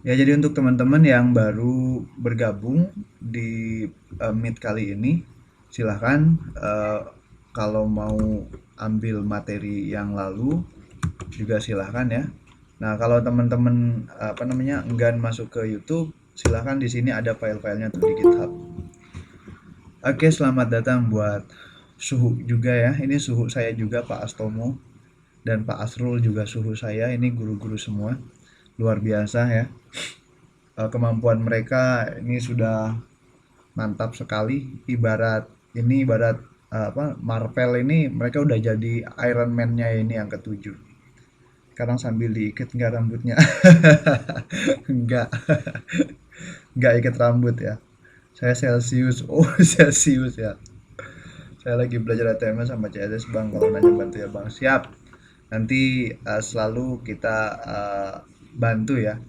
Ya, jadi untuk teman-teman yang baru bergabung di Meet kali ini, silahkan kalau mau ambil materi yang lalu juga silahkan ya. Nah, kalau teman-teman apa namanya enggan masuk ke YouTube, silahkan di sini ada file-filenya tuh di GitHub. Oke, selamat datang buat Suhu juga ya. Ini suhu saya juga Pak Astomo dan Pak Asrul juga suhu saya. Ini guru-guru semua. Luar biasa ya. Kemampuan mereka ini sudah mantap sekali. Ibarat apa Marvel ini mereka udah jadi Iron Man-nya ini yang ketujuh. Sekarang sambil diikat nggak rambutnya? Enggak, nggak ikat rambut ya. Saya Celsius. Oh, Celsius ya. Saya lagi belajar HTML sama CSS Bang. Kalau nanya bantu ya Bang. Siap. Nanti selalu kita bantu ya.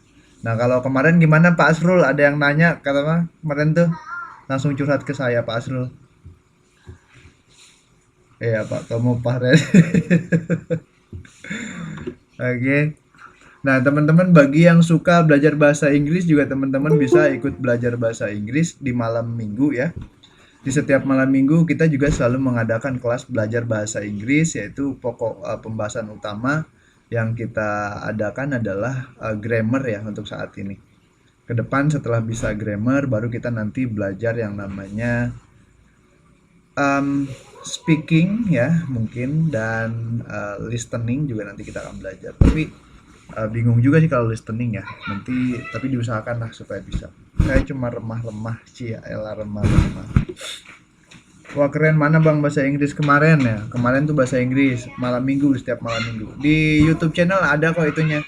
Nah, kalau kemarin gimana Pak Asrul? Ada yang nanya kata kemarin tuh langsung curhat ke saya Pak Asrul. Iya Pak, kamu Pak Ren. Oke. Nah, teman-teman bagi yang suka belajar bahasa Inggris juga teman-teman bisa ikut belajar bahasa Inggris di malam Minggu ya. Di setiap malam Minggu kita juga selalu mengadakan kelas belajar bahasa Inggris yaitu pokok pembahasan utama yang kita adakan adalah grammar ya untuk saat ini. Ke depan setelah bisa grammar baru kita nanti belajar yang namanya um, speaking ya mungkin dan listening juga nanti kita akan belajar. Tapi bingung juga sih kalau listening ya. Nanti tapi diusahakan lah supaya bisa. Saya cuma remah-remah sih ya, elah remah-remah. Wah keren, mana bang bahasa Inggris kemarin ya? Kemarin tuh bahasa Inggris malam minggu, setiap malam minggu. Di YouTube channel ada kok itunya.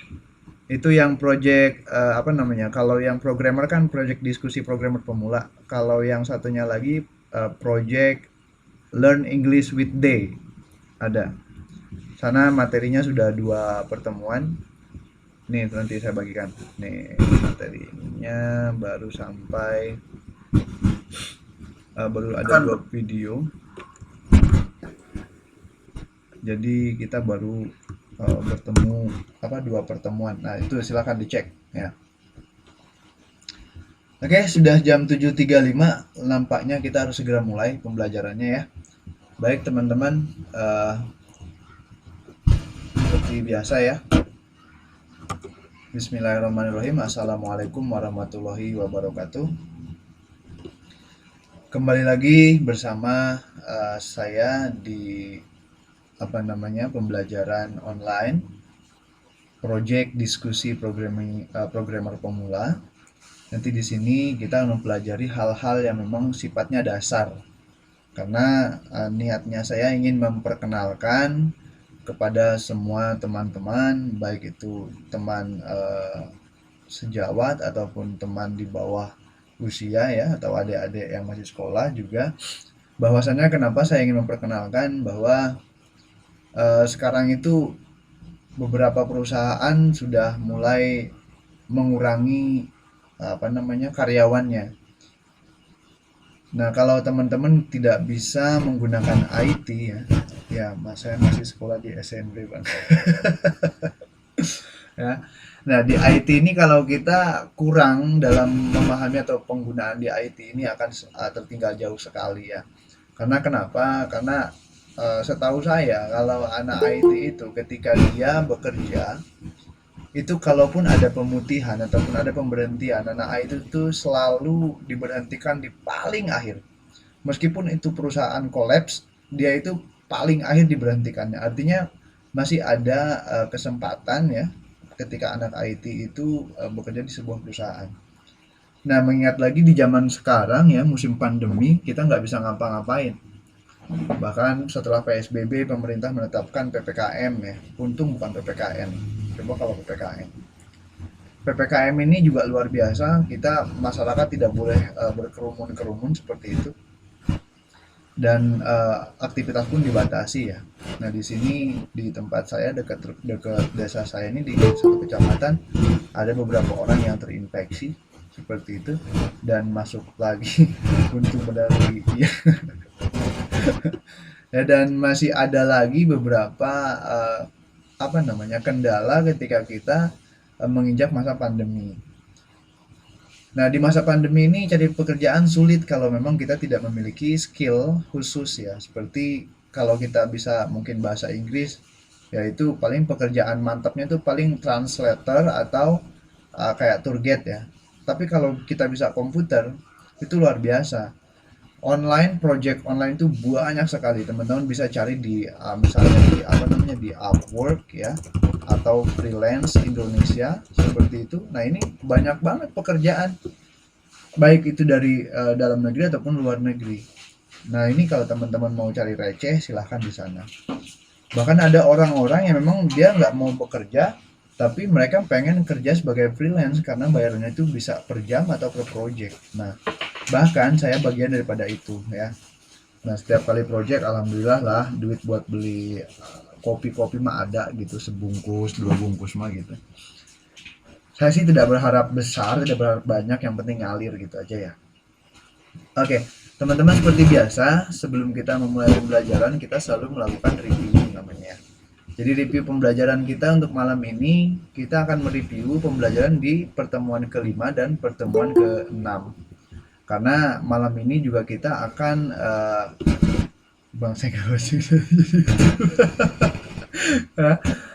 Itu yang project apa namanya? Kalau yang programmer kan project diskusi programmer pemula. Kalau yang satunya lagi project Learn English with Day ada. Sana materinya sudah dua pertemuan. Nih nanti saya bagikan. Nih materinya baru sampai baru ada dua video. Jadi kita baru bertemu apa dua pertemuan. Nah, itu silakan dicek ya. Oke, sudah jam 7.35, nampaknya kita harus segera mulai pembelajarannya ya. Baik teman-teman, seperti biasa ya. Bismillahirrahmanirrahim. Assalamualaikum warahmatullahi wabarakatuh. Kembali lagi bersama saya di apa namanya pembelajaran online project diskusi programmer pemula. Nanti di sini kita mempelajari hal-hal yang memang sifatnya dasar. Karena niatnya saya ingin memperkenalkan kepada semua teman-teman, baik itu teman sejawat ataupun teman di bawah usia ya atau adik-adik yang masih sekolah juga, bahwasannya kenapa saya ingin memperkenalkan bahwa sekarang itu beberapa perusahaan sudah mulai mengurangi apa namanya karyawannya. Nah, kalau teman-teman tidak bisa menggunakan IT ya, ya mas saya masih sekolah di SMP bang. Ya. Nah, di IT ini kalau kita kurang dalam memahami atau penggunaan di IT ini akan tertinggal jauh sekali ya. Karena kenapa? Karena setahu saya kalau anak IT itu ketika dia bekerja itu kalaupun ada pemutihan ataupun ada pemberhentian anak IT itu selalu diberhentikan di paling akhir. Meskipun itu perusahaan kolaps, dia itu paling akhir diberhentikannya. Artinya masih ada kesempatan ya ketika anak IT itu bekerja di sebuah perusahaan. Nah, mengingat lagi di zaman sekarang ya, musim pandemi, kita nggak bisa ngapa-ngapain. Bahkan setelah PSBB, pemerintah menetapkan PPKM ya. Untung bukan PPKN. Coba kalau PPKN. PPKM ini juga luar biasa. Kita masyarakat tidak boleh berkerumun-kerumun seperti itu dan aktivitas pun dibatasi ya. Nah di sini di tempat saya dekat dekat desa saya ini di satu kecamatan ada beberapa orang yang terinfeksi seperti itu dan masuk lagi untuk medali ya. Ya, dan masih ada lagi beberapa apa namanya kendala ketika kita menginjak masa pandemi. Nah, di masa pandemi ini cari pekerjaan sulit kalau memang kita tidak memiliki skill khusus ya. Seperti kalau kita bisa mungkin bahasa Inggris, yaitu paling pekerjaan mantapnya itu paling translator atau kayak tour guide ya. Tapi kalau kita bisa komputer, itu luar biasa. Online, project online itu banyak sekali. Teman-teman bisa cari di misalnya di apa namanya di Upwork ya atau freelance Indonesia seperti itu. Nah, ini banyak banget pekerjaan baik itu dari dalam negeri ataupun luar negeri. Nah, ini kalau teman-teman mau cari receh silahkan di sana. Bahkan ada orang-orang yang memang dia nggak mau bekerja, tapi mereka pengen kerja sebagai freelance karena bayarannya itu bisa per jam atau per project. Nah, bahkan saya bagian daripada itu ya. Nah, setiap kali project alhamdulillah lah duit buat beli kopi-kopi mah ada gitu, sebungkus, dua bungkus mah gitu. Saya sih tidak berharap besar, tidak berharap banyak, yang penting ngalir gitu aja ya. Oke, teman-teman seperti biasa, sebelum kita memulai pembelajaran, kita selalu melakukan review namanya. Jadi review pembelajaran kita untuk malam ini, kita akan mereview pembelajaran di pertemuan kelima dan pertemuan keenam. Karena malam ini juga kita akan bang saya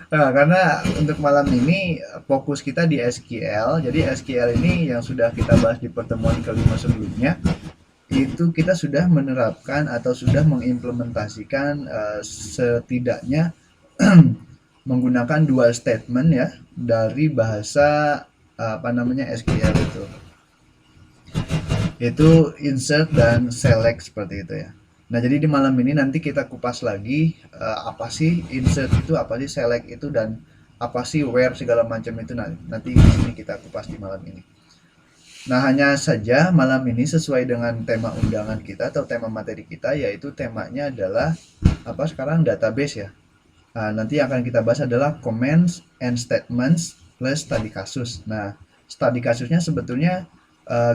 karena untuk malam ini fokus kita di SQL. Jadi SQL ini yang sudah kita bahas di pertemuan kelima sebelumnya, itu kita sudah menerapkan atau sudah mengimplementasikan setidaknya menggunakan dua statement ya dari bahasa apa namanya SQL itu insert dan select seperti itu ya. Nah, jadi di malam ini nanti kita kupas lagi apa sih insert itu, apa sih select itu, dan apa sih where segala macam itu. Nanti di sini kita kupas di malam ini. Nah, hanya saja malam ini sesuai dengan tema undangan kita atau tema materi kita, yaitu temanya adalah apa sekarang database ya. Nah, nanti yang akan kita bahas adalah comments and statements plus study kasus. Nah, study kasusnya sebetulnya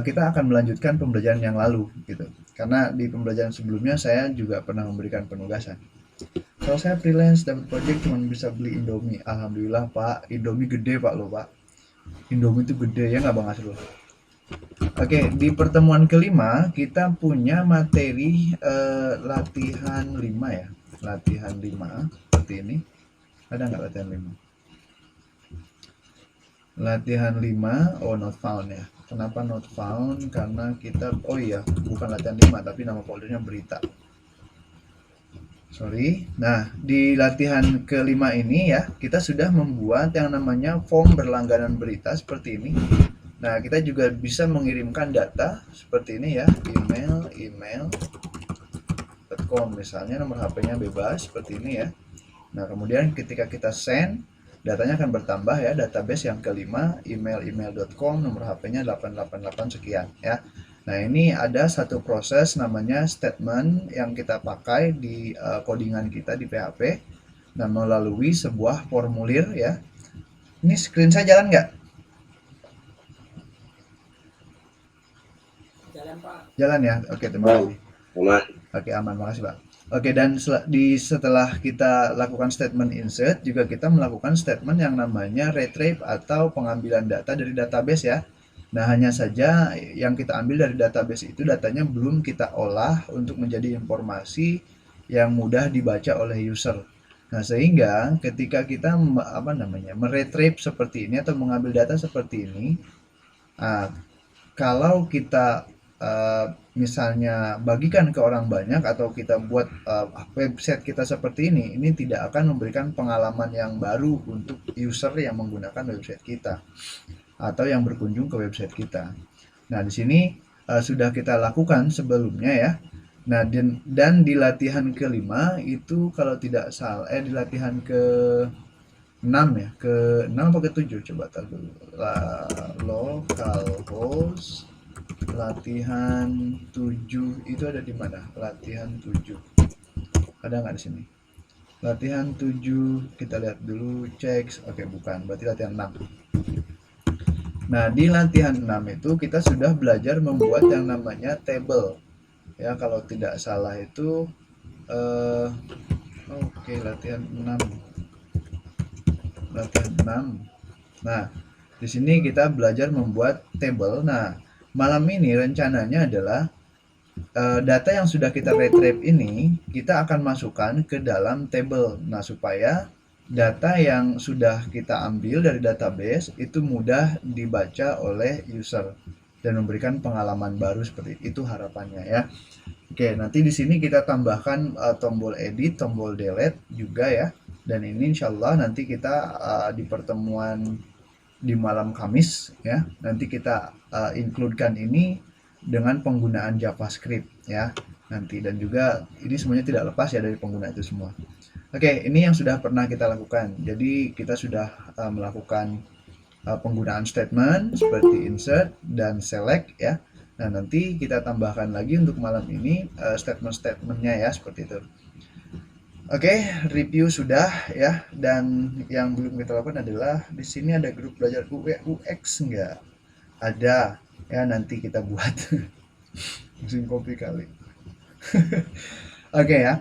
kita akan melanjutkan pembelajaran yang lalu gitu. Karena di pembelajaran sebelumnya saya juga pernah memberikan penugasan. Kalau saya freelance dapat project cuma bisa beli Indomie. Alhamdulillah Pak, Indomie gede Pak lo Pak. Indomie itu gede ya nggak Bang Asrul? Oke, di pertemuan kelima kita punya materi latihan 5 ya. Latihan 5 seperti ini. Ada nggak latihan 5? Latihan 5, oh not found ya. Kenapa not found? Karena kita, oh iya, bukan latihan 5 tapi nama foldernya berita. Sorry. Nah, di latihan kelima ini ya, kita sudah membuat yang namanya form berlangganan berita seperti ini. Nah, kita juga bisa mengirimkan data seperti ini ya, email.com misalnya, nomor HP-nya bebas seperti ini ya. Nah, kemudian ketika kita send, datanya akan bertambah ya, database yang kelima, email.com, nomor HP-nya 888 sekian ya. Nah, ini ada satu proses namanya statement yang kita pakai di codingan kita di PHP. Nah, melalui sebuah formulir ya. Ini screen saya jalan nggak? Jalan Pak. Jalan ya? Oke, terima kasih. Aman. Oke, aman, makasih Pak. Oke, dan setelah kita lakukan statement insert, juga kita melakukan statement yang namanya retrieve atau pengambilan data dari database ya. Nah, hanya saja yang kita ambil dari database itu datanya belum kita olah untuk menjadi informasi yang mudah dibaca oleh user. Nah, sehingga ketika kita meretrieve seperti ini atau mengambil data seperti ini, kalau kita misalnya bagikan ke orang banyak atau kita buat website kita seperti ini tidak akan memberikan pengalaman yang baru untuk user yang menggunakan website kita atau yang berkunjung ke website kita. Nah, di sini sudah kita lakukan sebelumnya ya. Nah, dan di latihan kelima itu kalau tidak salah, di latihan ke-6 ya, ke-6 apa ke-7 coba tar dulu. Localhost latihan 7 itu ada di mana? Latihan 7. Ada nggak di sini? Latihan 7 kita lihat dulu, cek. Oke, bukan. Berarti latihan 6. Nah, di latihan 6 itu kita sudah belajar membuat yang namanya table. Ya, kalau tidak salah itu oke, latihan 6. Latihan 6. Nah, di sini kita belajar membuat table. Nah, malam ini rencananya adalah data yang sudah kita retrieve ini kita akan masukkan ke dalam table. Nah, supaya data yang sudah kita ambil dari database itu mudah dibaca oleh user dan memberikan pengalaman baru seperti itu harapannya ya. Oke, nanti di sini kita tambahkan tombol edit, tombol delete juga ya. Dan ini insya Allah nanti kita di pertemuan di malam Kamis ya, nanti kita includekan ini dengan penggunaan JavaScript ya nanti, dan juga ini semuanya tidak lepas ya dari pengguna itu semua. Oke, ini yang sudah pernah kita lakukan. Jadi kita sudah melakukan penggunaan statement seperti insert dan select ya. Nah, nanti kita tambahkan lagi untuk malam ini statement-statementnya ya, seperti itu. Oke, review sudah ya, dan yang belum kita lakukan adalah di sini ada grup belajar UX nggak? Ada ya, nanti kita buat. Mesin kopi kali. Oke ya.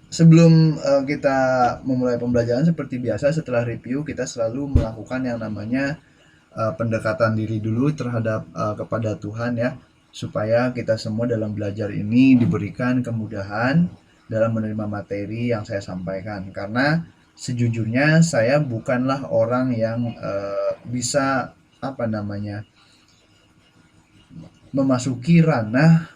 Sebelum kita memulai pembelajaran seperti biasa, setelah review kita selalu melakukan yang namanya pendekatan diri dulu terhadap kepada Tuhan ya, supaya kita semua dalam belajar ini diberikan kemudahan dalam menerima materi yang saya sampaikan. Karena sejujurnya saya bukanlah orang yang bisa memasuki ranah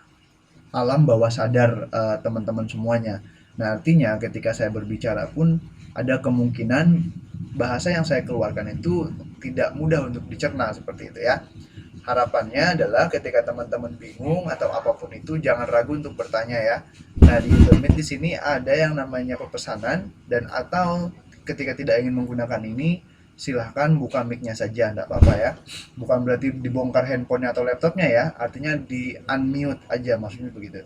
alam bawah sadar teman-teman semuanya. Nah, artinya ketika saya berbicara pun ada kemungkinan bahasa yang saya keluarkan itu tidak mudah untuk dicerna seperti itu ya. Harapannya adalah ketika teman-teman bingung atau apapun itu, jangan ragu untuk bertanya ya. Nah, di Google Meet di sini ada yang namanya pepesanan, dan atau ketika tidak ingin menggunakan ini, silahkan buka mic-nya saja, enggak apa-apa ya. Bukan berarti dibongkar handphonenya atau laptopnya ya, artinya di unmute aja, maksudnya begitu.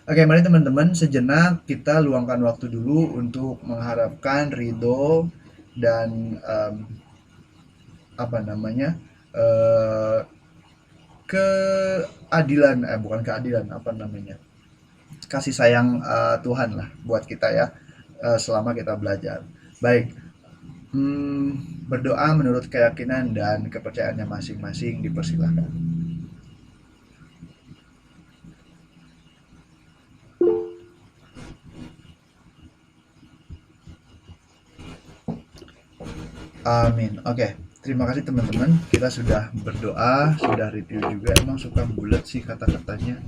Oke, mari teman-teman sejenak kita luangkan waktu dulu untuk mengharapkan ridho dan eh, keadilan, bukan keadilan, kasih sayang Tuhan lah buat kita ya, selama kita belajar. Baik, berdoa menurut keyakinan dan kepercayaannya masing-masing, dipersilahkan. Amin. Oke, terima kasih teman-teman. Kita sudah berdoa, sudah review juga. Emang suka bulat sih kata-katanya.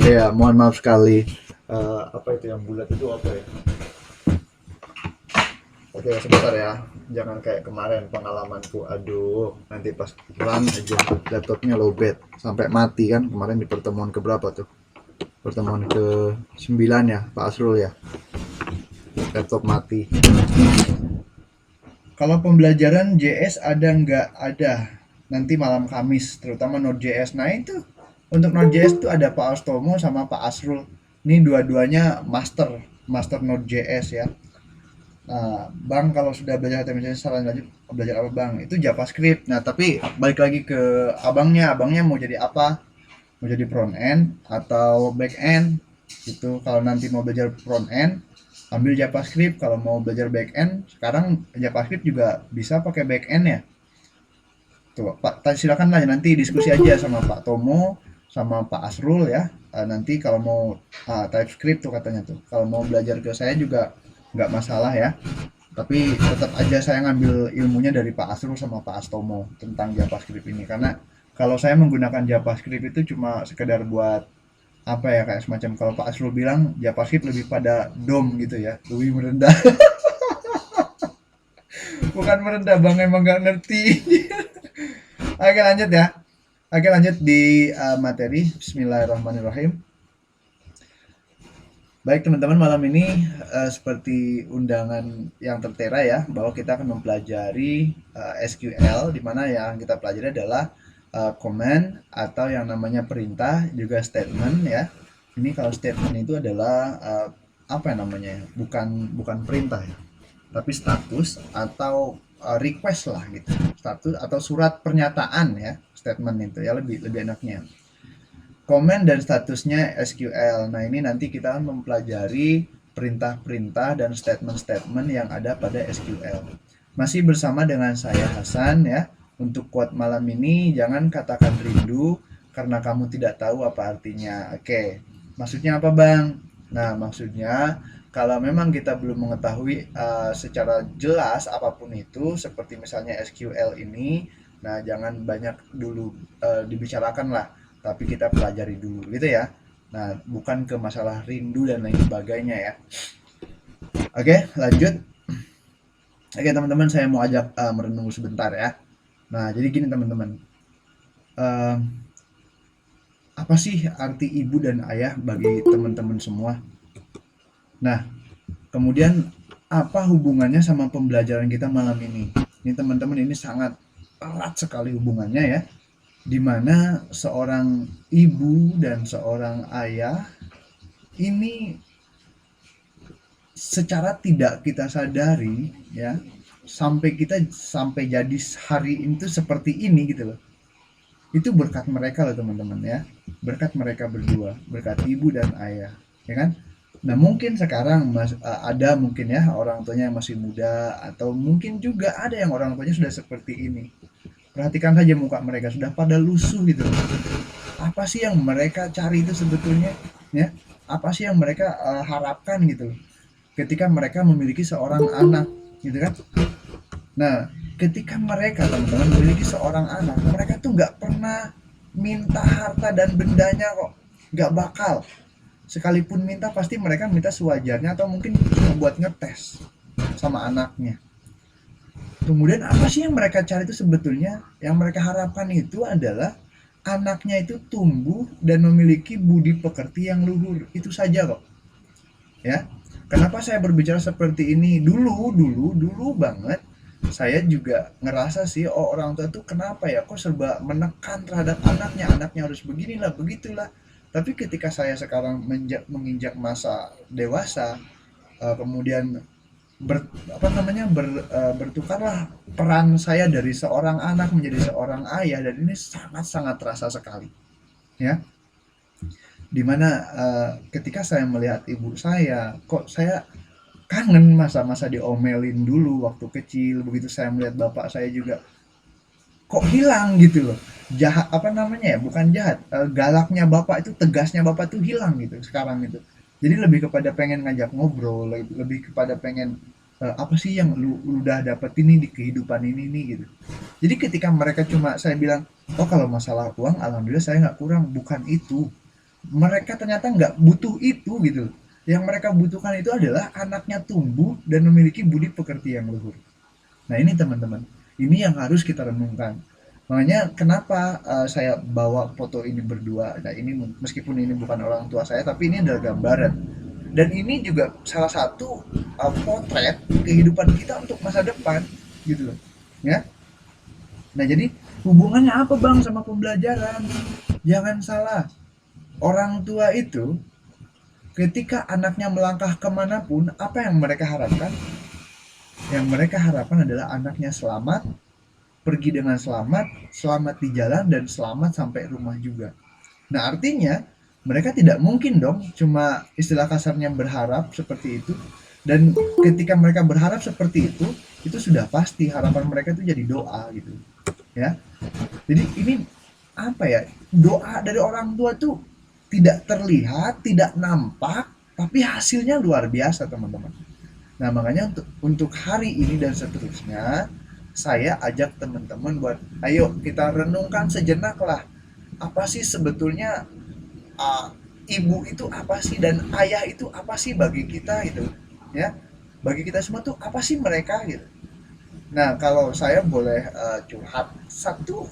Ya, mohon maaf sekali. Apa itu yang bulat itu apa ya? Oke, sebentar ya. Jangan kayak kemarin pengalamanku. Aduh, nanti pas pulang aja laptopnya lowbat sampai mati kan kemarin di pertemuan keberapa tuh? Pertemuan ke 9 ya, Pak Asrul ya. Laptop mati. Kalau pembelajaran JS ada nggak? Ada. Nanti malam Kamis, terutama Node.js. Nah itu, untuk Node.js itu ada Pak Astomo sama Pak Asrul. Ini dua-duanya master Node.js ya. Nah, Bang kalau sudah belajar HTML saran lanjut belajar apa Bang? Itu JavaScript. Nah, tapi balik lagi ke abangnya mau jadi apa? Mau jadi front end atau back end? Itu kalau nanti mau belajar front end, ambil JavaScript. Kalau mau belajar back end, sekarang JavaScript juga bisa pakai back end ya. Tuh, Pak, silakan lah nanti diskusi aja sama Pak Tomo sama Pak Asrul ya. Nanti kalau mau TypeScript tuh katanya tuh. Kalau mau belajar ke saya juga nggak masalah ya. Tapi tetap aja saya ngambil ilmunya dari Pak Asrul sama Pak Astomo tentang JavaScript ini, karena kalau saya menggunakan JavaScript itu cuma sekedar buat apa ya, kayak semacam kalau Pak Asrul bilang JavaScript lebih pada DOM gitu ya, lebih merendah. Bukan merendah Bang, emang nggak ngerti. Oke lanjut ya. Oke lanjut di materi. Bismillahirrahmanirrahim. Baik teman-teman, malam ini seperti undangan yang tertera ya, bahwa kita akan mempelajari SQL, di mana yang kita pelajari adalah command atau yang namanya perintah, juga statement ya. Ini kalau statement itu adalah apa namanya? Bukan perintah ya, tapi status atau request lah gitu. Status atau surat pernyataan ya, statement itu ya, lebih enaknya. Command dan statusnya SQL. Nah, ini nanti kita akan mempelajari perintah-perintah dan statement-statement yang ada pada SQL. Masih bersama dengan saya Hasan ya. Untuk quote malam ini, jangan katakan rindu karena kamu tidak tahu apa artinya. Oke, maksudnya apa Bang? Nah, maksudnya kalau memang kita belum mengetahui secara jelas apapun itu, seperti misalnya SQL ini, nah jangan banyak dulu dibicarakan lah, tapi kita pelajari dulu gitu ya. Nah, bukan ke masalah rindu dan lain sebagainya ya. Oke, lanjut. Oke teman-teman, saya mau ajak merenung sebentar ya. Nah, jadi gini teman-teman, Em, apa sih arti ibu dan ayah bagi teman-teman semua? Nah, kemudian apa hubungannya sama pembelajaran kita malam ini? Ini teman-teman, ini sangat erat sekali hubungannya ya, di mana seorang ibu dan seorang ayah ini secara tidak kita sadari ya, sampai jadi hari itu seperti ini gitu loh. Itu berkat mereka loh teman-teman ya, berkat mereka berdua, berkat ibu dan ayah ya kan. Nah mungkin sekarang ada mungkin ya orang tuanya yang masih muda, atau mungkin juga ada yang orang tuanya sudah seperti ini. Perhatikan saja muka mereka sudah pada lusuh gitu loh. Apa sih yang mereka cari itu sebetulnya ya, apa sih yang mereka harapkan gitu loh ketika mereka memiliki seorang anak gitu kan. Nah, ketika mereka teman-teman memiliki seorang anak, mereka tuh nggak pernah minta harta dan bendanya kok, nggak bakal. Sekalipun minta pasti mereka minta sewajarnya atau mungkin cuma buat ngetes sama anaknya. Kemudian apa sih yang mereka cari itu sebetulnya? Yang mereka harapkan itu adalah anaknya itu tumbuh dan memiliki budi pekerti yang luhur. Itu saja kok. Ya. Kenapa saya berbicara seperti ini? Dulu banget saya juga ngerasa sih, oh orang tua tuh kenapa ya kok serba menekan terhadap anaknya, anaknya harus beginilah begitulah. Tapi ketika saya sekarang menginjak masa dewasa, kemudian bertukarlah peran saya dari seorang anak menjadi seorang ayah, dan ini sangat sangat terasa sekali ya, dimana ketika saya melihat ibu saya, kok saya kangen masa-masa diomelin dulu waktu kecil. Begitu saya melihat bapak saya juga kok hilang gitu loh. Jahat apa namanya ya, bukan jahat, galaknya bapak itu, tegasnya bapak tuh hilang gitu sekarang itu. Jadi lebih kepada pengen ngajak ngobrol, lebih kepada pengen apa sih yang lu udah dapet ini di kehidupan ini nih gitu. Jadi ketika mereka cuma saya bilang, oh kalau masalah uang alhamdulillah saya nggak kurang, bukan itu. Mereka ternyata nggak butuh itu gitu. Yang mereka butuhkan itu adalah anaknya tumbuh dan memiliki budi pekerti yang luhur. Nah ini teman-teman, ini yang harus kita renungkan. Makanya kenapa saya bawa foto ini berdua. Nah ini meskipun ini bukan orang tua saya, tapi ini adalah gambaran. Dan ini juga salah satu potret kehidupan kita untuk masa depan, gitu loh. Ya. Nah jadi hubungannya apa bang sama pembelajaran? Jangan salah, orang tua itu ketika anaknya melangkah kemanapun, apa yang mereka harapkan? Yang mereka harapkan adalah anaknya selamat, pergi dengan selamat, selamat di jalan, dan selamat sampai rumah juga. Nah artinya mereka tidak mungkin dong cuma istilah kasarnya berharap seperti itu. Dan ketika mereka berharap seperti itu sudah pasti harapan mereka itu jadi doa gitu ya. Jadi ini apa ya, doa dari orang tua tuh tidak terlihat, tidak nampak, tapi hasilnya luar biasa teman-teman. Nah makanya untuk hari ini dan seterusnya, saya ajak teman-teman buat ayo kita renungkan sejenak lah, apa sih sebetulnya uh, ibu itu apa sih dan ayah itu apa sih bagi kita gitu ya, bagi kita semua tuh apa sih mereka gitu. Nah kalau saya boleh curhat satu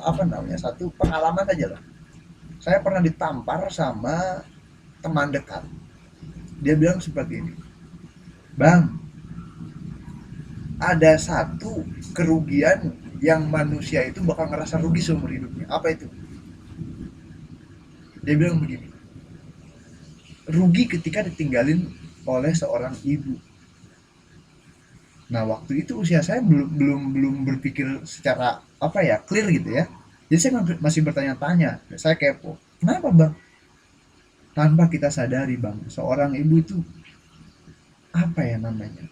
apa namanya, satu pengalaman aja lah. Saya pernah ditampar sama teman dekat. Dia bilang seperti ini, bang, ada satu kerugian yang manusia itu bakal ngerasa rugi seumur hidupnya. Apa itu? Dia bilang begini, rugi ketika ditinggalin oleh seorang ibu. Nah waktu itu usia saya belum berpikir secara apa ya, clear gitu ya. Jadi saya masih bertanya-tanya, saya kepo. Kenapa bang? Tanpa kita sadari bang, seorang ibu itu apa ya namanya?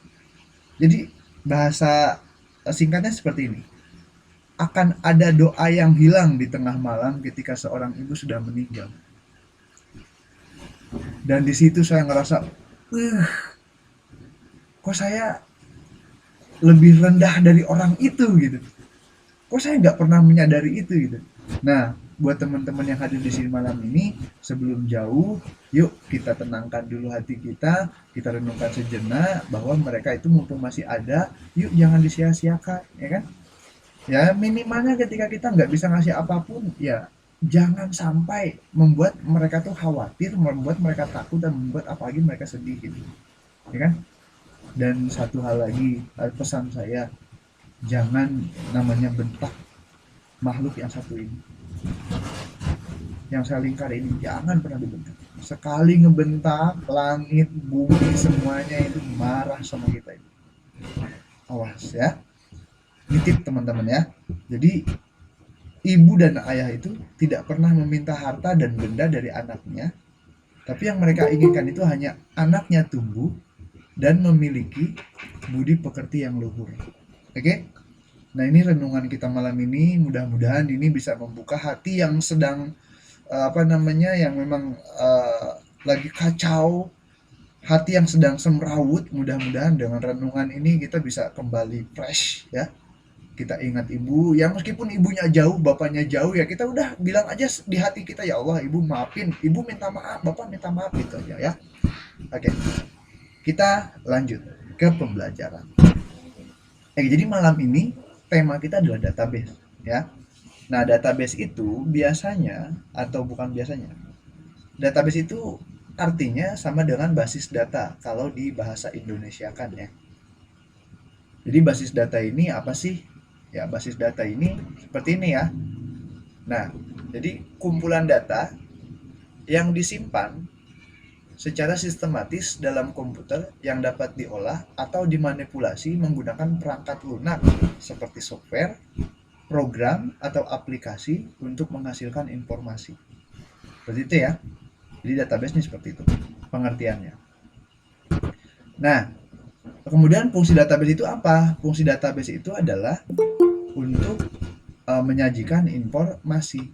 Jadi Bahasa singkatnya seperti ini. Akan ada doa yang hilang di tengah malam ketika seorang ibu sudah meninggal. Dan di situ saya ngerasa, kok saya lebih rendah dari orang itu gitu. Kok saya nggak pernah menyadari itu gitu. Nah, buat teman-teman yang hadir di sini malam ini, sebelum jauh, yuk kita tenangkan dulu hati kita renungkan sejenak bahwa mereka itu mumpung masih ada, yuk jangan disia-siakan, ya kan? Ya minimalnya ketika kita nggak bisa ngasih apapun, ya jangan sampai membuat mereka tuh khawatir, membuat mereka takut dan membuat apalagi mereka sedih gitu, ya kan? Dan satu hal lagi, pesan saya, jangan namanya bentak makhluk yang satu ini, yang saya lingkar ini, jangan pernah dibentak. Sekali ngebentak, langit, bumi, semuanya itu marah sama kita ini. Awas ya, nitip teman-teman ya. Jadi ibu dan ayah itu tidak pernah meminta harta dan benda dari anaknya, tapi yang mereka inginkan itu hanya anaknya tumbuh dan memiliki budi pekerti yang luhur. Oke? Nah, ini renungan kita malam ini, mudah-mudahan ini bisa membuka hati yang sedang yang memang lagi kacau, hati yang sedang semrawut. Mudah-mudahan dengan renungan ini kita bisa kembali fresh ya. Kita ingat ibu, ya meskipun ibunya jauh, bapaknya jauh, ya kita udah bilang aja di hati kita, ya Allah ibu maafin, ibu minta maaf, bapak minta maaf gitu aja ya. Oke, kita lanjut ke pembelajaran. Jadi malam ini tema kita adalah database ya. Nah, database itu biasanya atau bukan biasanya, database itu artinya sama dengan basis data kalau di bahasa Indonesia kan ya. Jadi basis data ini apa sih? Ya, basis data ini seperti ini ya. Nah, jadi kumpulan data yang disimpan secara sistematis dalam komputer yang dapat diolah atau dimanipulasi menggunakan perangkat lunak seperti software, program, atau aplikasi untuk menghasilkan informasi. Seperti itu ya. Jadi database ini seperti itu pengertiannya. Nah, kemudian fungsi database itu apa? Fungsi database itu adalah untuk menyajikan informasi.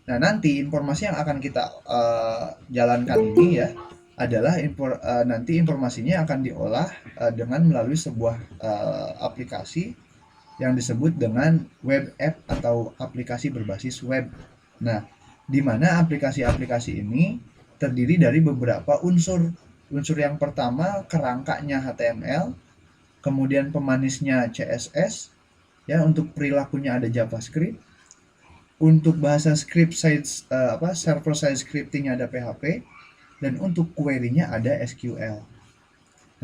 Nah, nanti informasi yang akan kita jalankan ini ya adalah nanti informasinya akan diolah dengan melalui sebuah aplikasi yang disebut dengan web app atau aplikasi berbasis web. Nah, di mana aplikasi-aplikasi ini terdiri dari beberapa unsur. Unsur yang pertama kerangkanya HTML, kemudian pemanisnya CSS, ya untuk perilakunya ada JavaScript, untuk bahasa script side server side scriptingnya ada PHP, dan untuk query-nya ada SQL.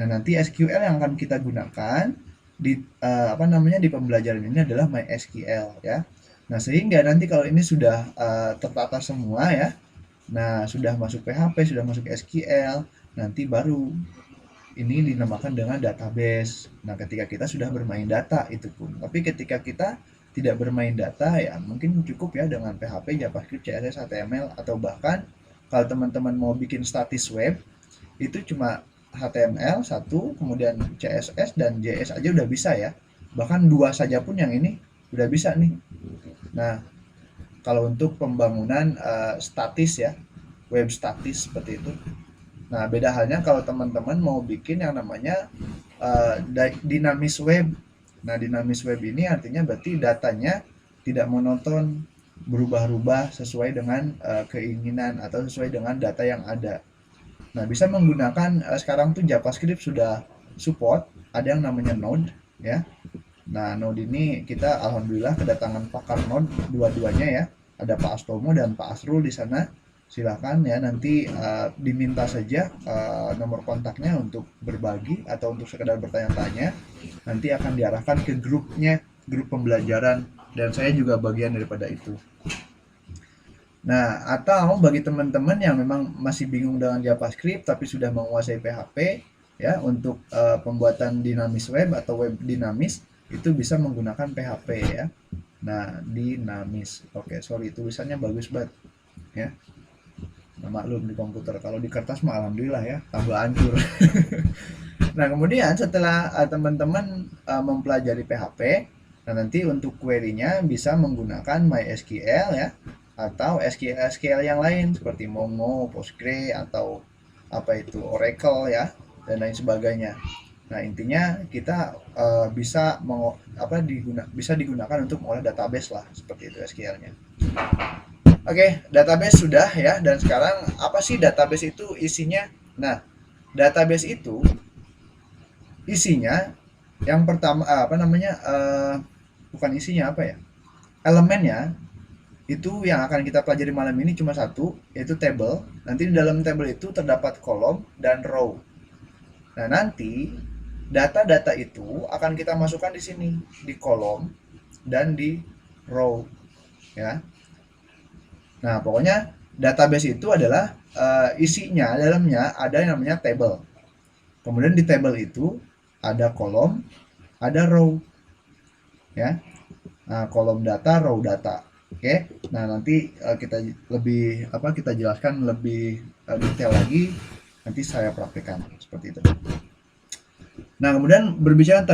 Nah, nanti SQL yang akan kita gunakan di di pembelajaran ini adalah MySQL ya. Nah, sehingga nanti kalau ini sudah tertata semua ya, nah sudah masuk PHP, sudah masuk SQL, nanti baru ini dinamakan dengan database. Nah, ketika kita sudah bermain data itu pun. Tapi ketika kita tidak bermain data ya mungkin cukup ya dengan PHP, JavaScript, CSS, HTML, atau bahkan kalau teman-teman mau bikin statis web itu cuma HTML satu, kemudian CSS dan JS aja udah bisa ya. Bahkan dua saja pun yang ini udah bisa nih. Nah, kalau untuk pembangunan statis ya, web statis seperti itu. Nah, beda halnya kalau teman-teman mau bikin yang namanya dinamis web. Nah, dinamis web ini artinya berarti datanya tidak monoton, berubah-ubah sesuai dengan keinginan atau sesuai dengan data yang ada. Nah, bisa menggunakan sekarang tuh JavaScript sudah support, ada yang namanya Node ya. Nah, Node ini kita alhamdulillah kedatangan pakar Node dua-duanya ya. Ada Pak Astomo dan Pak Asrul di sana. Silakan ya nanti diminta saja nomor kontaknya untuk berbagi atau untuk sekedar bertanya-tanya. Nanti akan diarahkan ke grupnya, grup pembelajaran, dan saya juga bagian daripada itu. Nah, atau bagi teman-teman yang memang masih bingung dengan JavaScript tapi sudah menguasai PHP ya untuk pembuatan dinamis web atau web dinamis itu bisa menggunakan PHP ya. Nah, dinamis. Oke, sorry tulisannya bagus banget ya. Nah, maklum di komputer. Kalau di kertas mah alhamdulillah ya, tambah hancur. Nah, kemudian setelah teman-teman mempelajari PHP, nah nanti untuk query-nya bisa menggunakan MySQL ya, atau SQL yang lain seperti Mongo, Postgre, atau apa itu Oracle ya, dan lain sebagainya. Nah, intinya kita bisa digunakan untuk mengolah database lah, seperti itu SQL-nya. Oke, database sudah ya. Dan sekarang apa sih database itu isinya? Nah, database itu isinya yang pertama bukan isinya apa ya? Elemennya itu yang akan kita pelajari malam ini cuma satu, yaitu table. Nanti di dalam table itu terdapat kolom dan row. Nah, nanti data-data itu akan kita masukkan di sini, di kolom dan di row ya. Nah, pokoknya database itu adalah isinya dalamnya ada yang namanya table. Kemudian di table itu ada kolom, ada row ya. Nah, kolom data, row data. Oke. Nah, nanti kita jelaskan lebih detail lagi, nanti saya praktekkan seperti itu. Nah, kemudian berbicara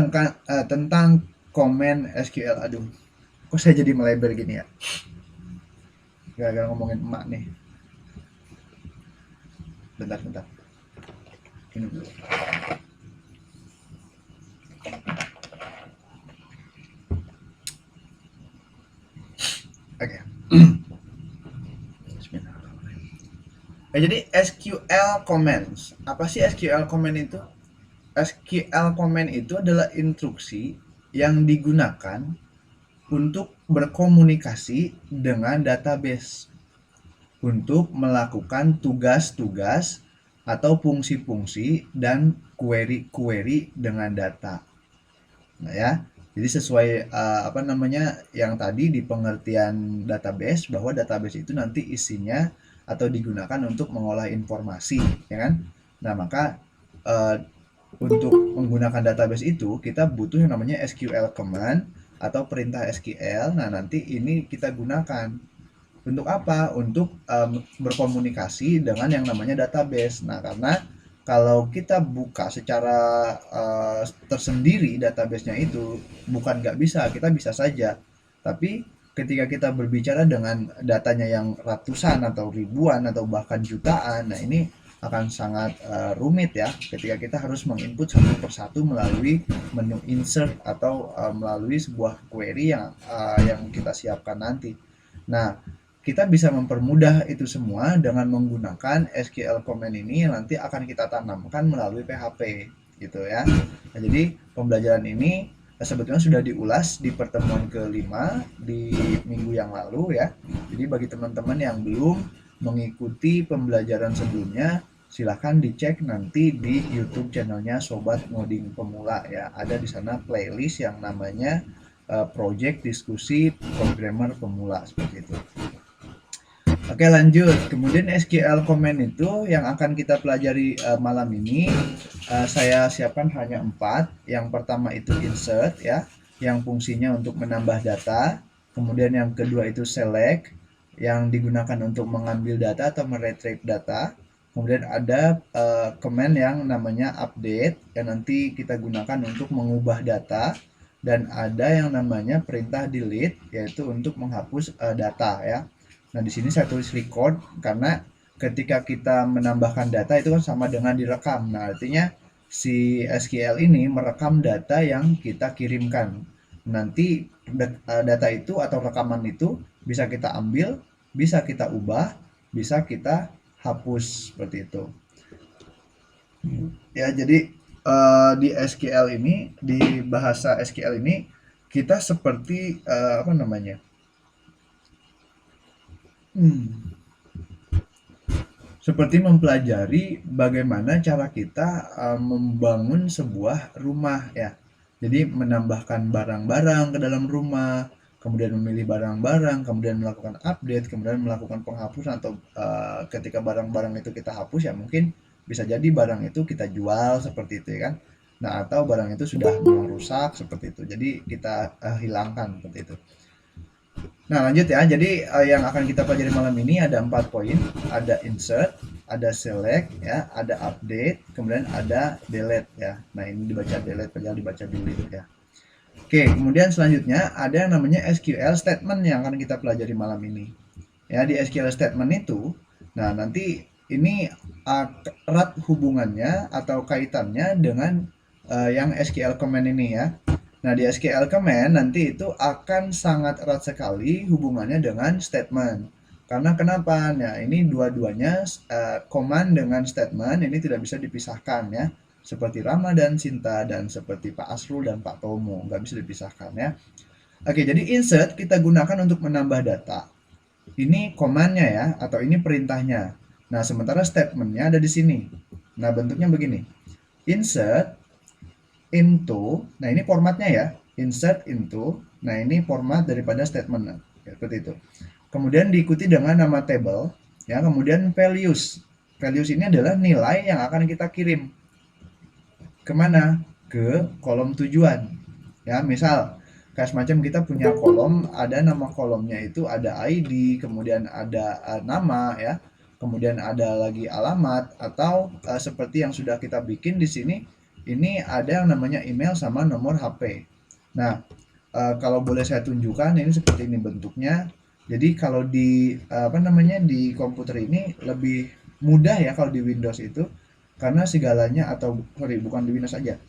tentang komen SQL. Aduh, kok saya jadi melebar gini ya? Gara-gara ngomongin emak nih. Bentar. Ini dulu. Oke. Jadi SQL comments. Apa sih SQL comment itu? SQL comment itu adalah instruksi yang digunakan untuk berkomunikasi dengan database untuk melakukan tugas-tugas atau fungsi-fungsi dan query-query dengan data. Nah ya, jadi sesuai yang tadi di pengertian database, bahwa database itu nanti isinya atau digunakan untuk mengolah informasi, ya kan? Nah, maka untuk menggunakan database itu kita butuh yang namanya SQL command atau perintah SQL. Nah, nanti ini kita gunakan untuk apa? Untuk berkomunikasi dengan yang namanya database. Nah, karena kalau kita buka secara tersendiri database-nya itu bukan nggak bisa, kita bisa saja. Tapi ketika kita berbicara dengan datanya yang ratusan atau ribuan atau bahkan jutaan, nah ini akan sangat rumit ya ketika kita harus menginput satu persatu melalui menu insert atau melalui sebuah query yang kita siapkan nanti. Nah, kita bisa mempermudah itu semua dengan menggunakan SQL command ini yang nanti akan kita tanamkan melalui PHP gitu ya. Nah, jadi pembelajaran ini sebetulnya sudah diulas di pertemuan kelima di minggu yang lalu ya. Jadi bagi teman-teman yang belum mengikuti pembelajaran sebelumnya, silahkan dicek nanti di YouTube channelnya Sobat Ngoding Pemula ya. Ada di sana playlist yang namanya Project Diskusi Programmer Pemula seperti itu. Oke, lanjut. Kemudian SQL comment itu yang akan kita pelajari malam ini saya siapkan hanya 4. Yang pertama itu insert ya, yang fungsinya untuk menambah data. Kemudian yang kedua itu select, yang digunakan untuk mengambil data atau meretrieve data. Kemudian ada command yang namanya update, yang nanti kita gunakan untuk mengubah data. Dan ada yang namanya perintah delete, yaitu untuk menghapus data ya. Nah, di sini saya tulis record karena ketika kita menambahkan data itu kan sama dengan direkam. Nah, artinya si SQL ini merekam data yang kita kirimkan. Nanti data itu atau rekaman itu bisa kita ambil, bisa kita ubah, bisa kita hapus seperti itu. Ya, jadi di SQL ini, di bahasa SQL ini kita seperti seperti mempelajari bagaimana cara kita membangun sebuah rumah ya. Jadi menambahkan barang-barang ke dalam rumah, kemudian memilih barang-barang, kemudian melakukan update, kemudian melakukan penghapusan atau ketika barang-barang itu kita hapus ya mungkin bisa jadi barang itu kita jual seperti itu ya kan. Nah, atau barang itu sudah rusak seperti itu. Jadi kita hilangkan seperti itu. Nah, lanjut ya. Jadi yang akan kita pelajari malam ini ada 4 poin. Ada insert, ada select ya, ada update, kemudian ada delete ya. Nah, ini dibaca delete, padahal dibaca delete ya. Oke, kemudian selanjutnya ada yang namanya SQL statement yang akan kita pelajari malam ini. Ya, di SQL statement itu, nah nanti ini erat hubungannya atau kaitannya dengan yang SQL command ini ya. Nah, di SQL command nanti itu akan sangat erat sekali hubungannya dengan statement. Karena kenapa? Nah, ini dua-duanya command dengan statement ini tidak bisa dipisahkan ya. Seperti Rama dan Sinta dan seperti Pak Asrul dan Pak Tomo, nggak bisa dipisahkan ya. Oke, jadi insert kita gunakan untuk menambah data. Ini command-nya ya, atau ini perintahnya. Nah, sementara statement-nya ada di sini. Nah, bentuknya begini. Insert into, nah ini formatnya ya. Insert into, nah ini format daripada statement. Ya, seperti itu. Kemudian diikuti dengan nama table, ya, kemudian values. Values ini adalah nilai yang akan kita kirim. Kemana? Ke kolom tujuan. Ya, misal kayak semacam kita punya kolom, ada nama kolomnya itu ada ID, kemudian ada nama ya, kemudian ada lagi alamat, atau seperti yang sudah kita bikin di sini, ini ada yang namanya email sama nomor HP. Nah, kalau boleh saya tunjukkan, ini seperti ini bentuknya. Jadi kalau di apa namanya, di komputer ini lebih mudah ya kalau di Windows itu, karena segalanya, atau sorry, bukan di Windows aja,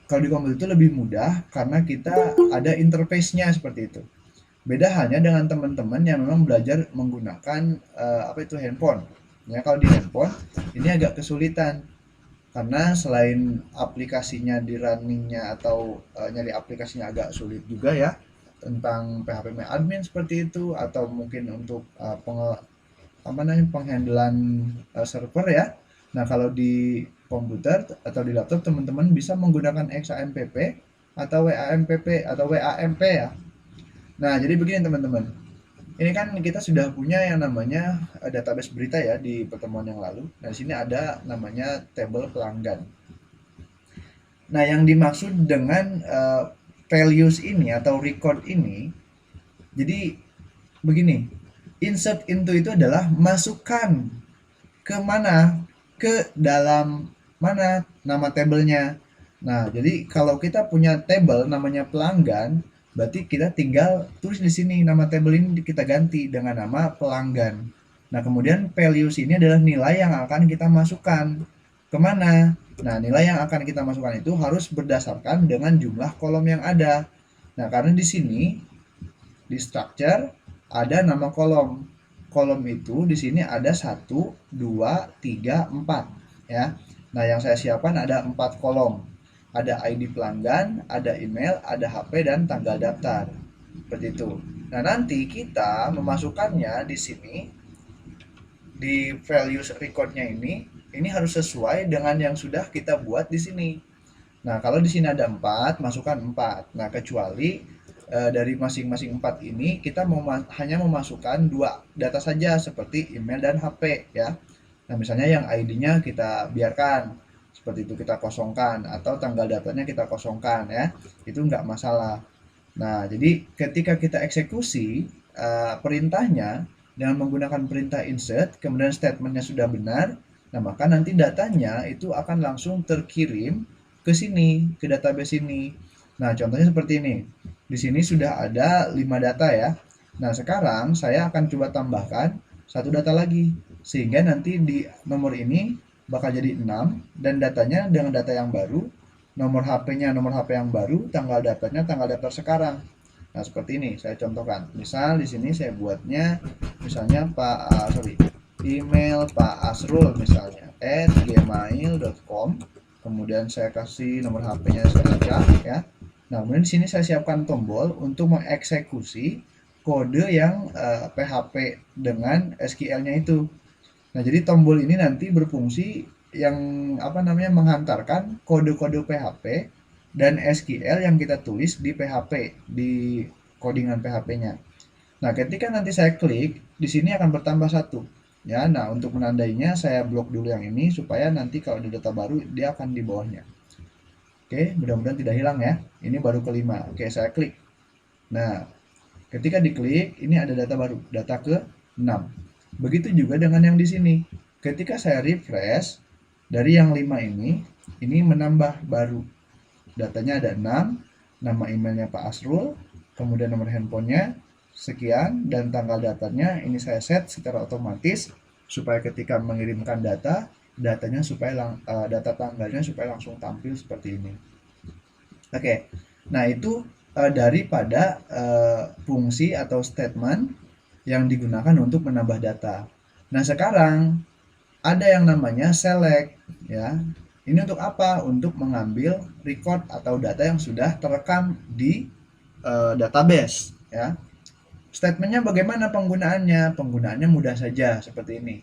kalau di komputer itu lebih mudah karena kita ada interface-nya seperti itu. Beda halnya dengan teman-teman yang memang belajar menggunakan apa itu, handphone. Ya, kalau di handphone ini agak kesulitan karena selain aplikasinya di runningnya atau nyari aplikasinya agak sulit juga ya, tentang PHP admin seperti itu, atau mungkin untuk penghandlan server ya. Nah, kalau di komputer atau di laptop teman-teman bisa menggunakan XAMPP atau WAMPP atau WAMP ya. Nah, jadi begini teman-teman. Ini kan kita sudah punya yang namanya database berita ya di pertemuan yang lalu. Nah, di sini ada namanya tabel pelanggan. Nah, yang dimaksud dengan values ini atau record ini, jadi begini, insert into itu adalah masukkan ke mana? Ke dalam mana nama tabelnya. Nah, jadi kalau kita punya tabel namanya pelanggan, berarti kita tinggal tulis di sini nama tabel ini kita ganti dengan nama pelanggan. Nah, kemudian values ini adalah nilai yang akan kita masukkan kemana? Nah, nilai yang akan kita masukkan itu harus berdasarkan dengan jumlah kolom yang ada. Nah, karena di sini di structure ada nama kolom. Kolom itu di sini ada 1, 2, 3, 4 ya. Nah, yang saya siapkan ada 4 kolom. Ada ID pelanggan, ada email, ada HP dan tanggal daftar. Seperti itu. Nah, nanti kita memasukkannya di sini di values recordnya ini harus sesuai dengan yang sudah kita buat di sini. Nah, kalau di sini ada 4, masukkan 4. Nah, kecuali dari masing-masing 4 ini kita hanya memasukkan 2 data saja seperti email dan HP ya. Nah, misalnya yang ID-nya kita biarkan seperti itu, kita kosongkan, atau tanggal datanya kita kosongkan ya. Itu nggak masalah. Nah, jadi ketika kita eksekusi perintahnya dengan menggunakan perintah insert, kemudian statementnya sudah benar, nah maka nanti datanya itu akan langsung terkirim ke sini, ke database ini. Nah, contohnya seperti ini. Di sini sudah ada 5 data ya. Nah, sekarang saya akan coba tambahkan satu data lagi. Sehingga nanti di nomor ini bakal jadi 6 dan datanya dengan data yang baru, nomor HP-nya nomor HP yang baru, tanggal daftarnya tanggal daftar sekarang. Nah, seperti ini saya contohkan. Misal di sini saya buatnya misalnya email Pak Asrul misalnya @gmail.com. Kemudian saya kasih nomor HP-nya saya acak ya. Nah, kemudian di sini saya siapkan tombol untuk mengeksekusi kode yang PHP dengan SQL-nya itu. Nah, jadi tombol ini nanti berfungsi yang apa namanya, menghantarkan kode-kode PHP dan SQL yang kita tulis di PHP, di codingan PHP-nya. Nah, ketika nanti saya klik, di sini akan bertambah 1. Ya, nah untuk menandainya saya blok dulu yang ini supaya nanti kalau ada data baru dia akan di bawahnya. Oke, mudah-mudahan tidak hilang ya. Ini baru kelima. Oke, saya klik. Nah, ketika diklik, ini ada data baru, data ke-6. Begitu juga dengan yang di sini. Ketika saya refresh, dari yang 5 ini menambah baru. Datanya ada 6, nama emailnya Pak Asrul, kemudian nomor handphonenya sekian, dan tanggal daftarnya ini saya set secara otomatis supaya ketika mengirimkan datanya supaya data tanggalnya supaya langsung tampil seperti ini. Oke, nah itu daripada fungsi atau statement yang digunakan untuk menambah data. Nah sekarang ada yang namanya select, ya. Ini untuk apa? Untuk mengambil record atau data yang sudah terekam di database, ya. Statementnya bagaimana penggunaannya? Penggunaannya mudah saja seperti ini.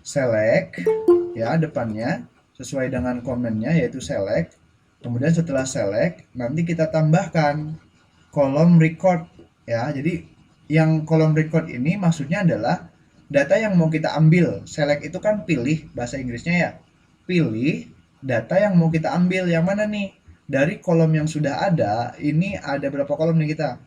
Select, ya, depannya sesuai dengan komennya yaitu select. Kemudian setelah select, nanti kita tambahkan kolom record, ya. Jadi yang kolom record ini maksudnya adalah data yang mau kita ambil. Select itu kan pilih, bahasa Inggrisnya ya. Pilih data yang mau kita ambil. Yang mana nih? Dari kolom yang sudah ada, ini ada berapa kolom nih kita?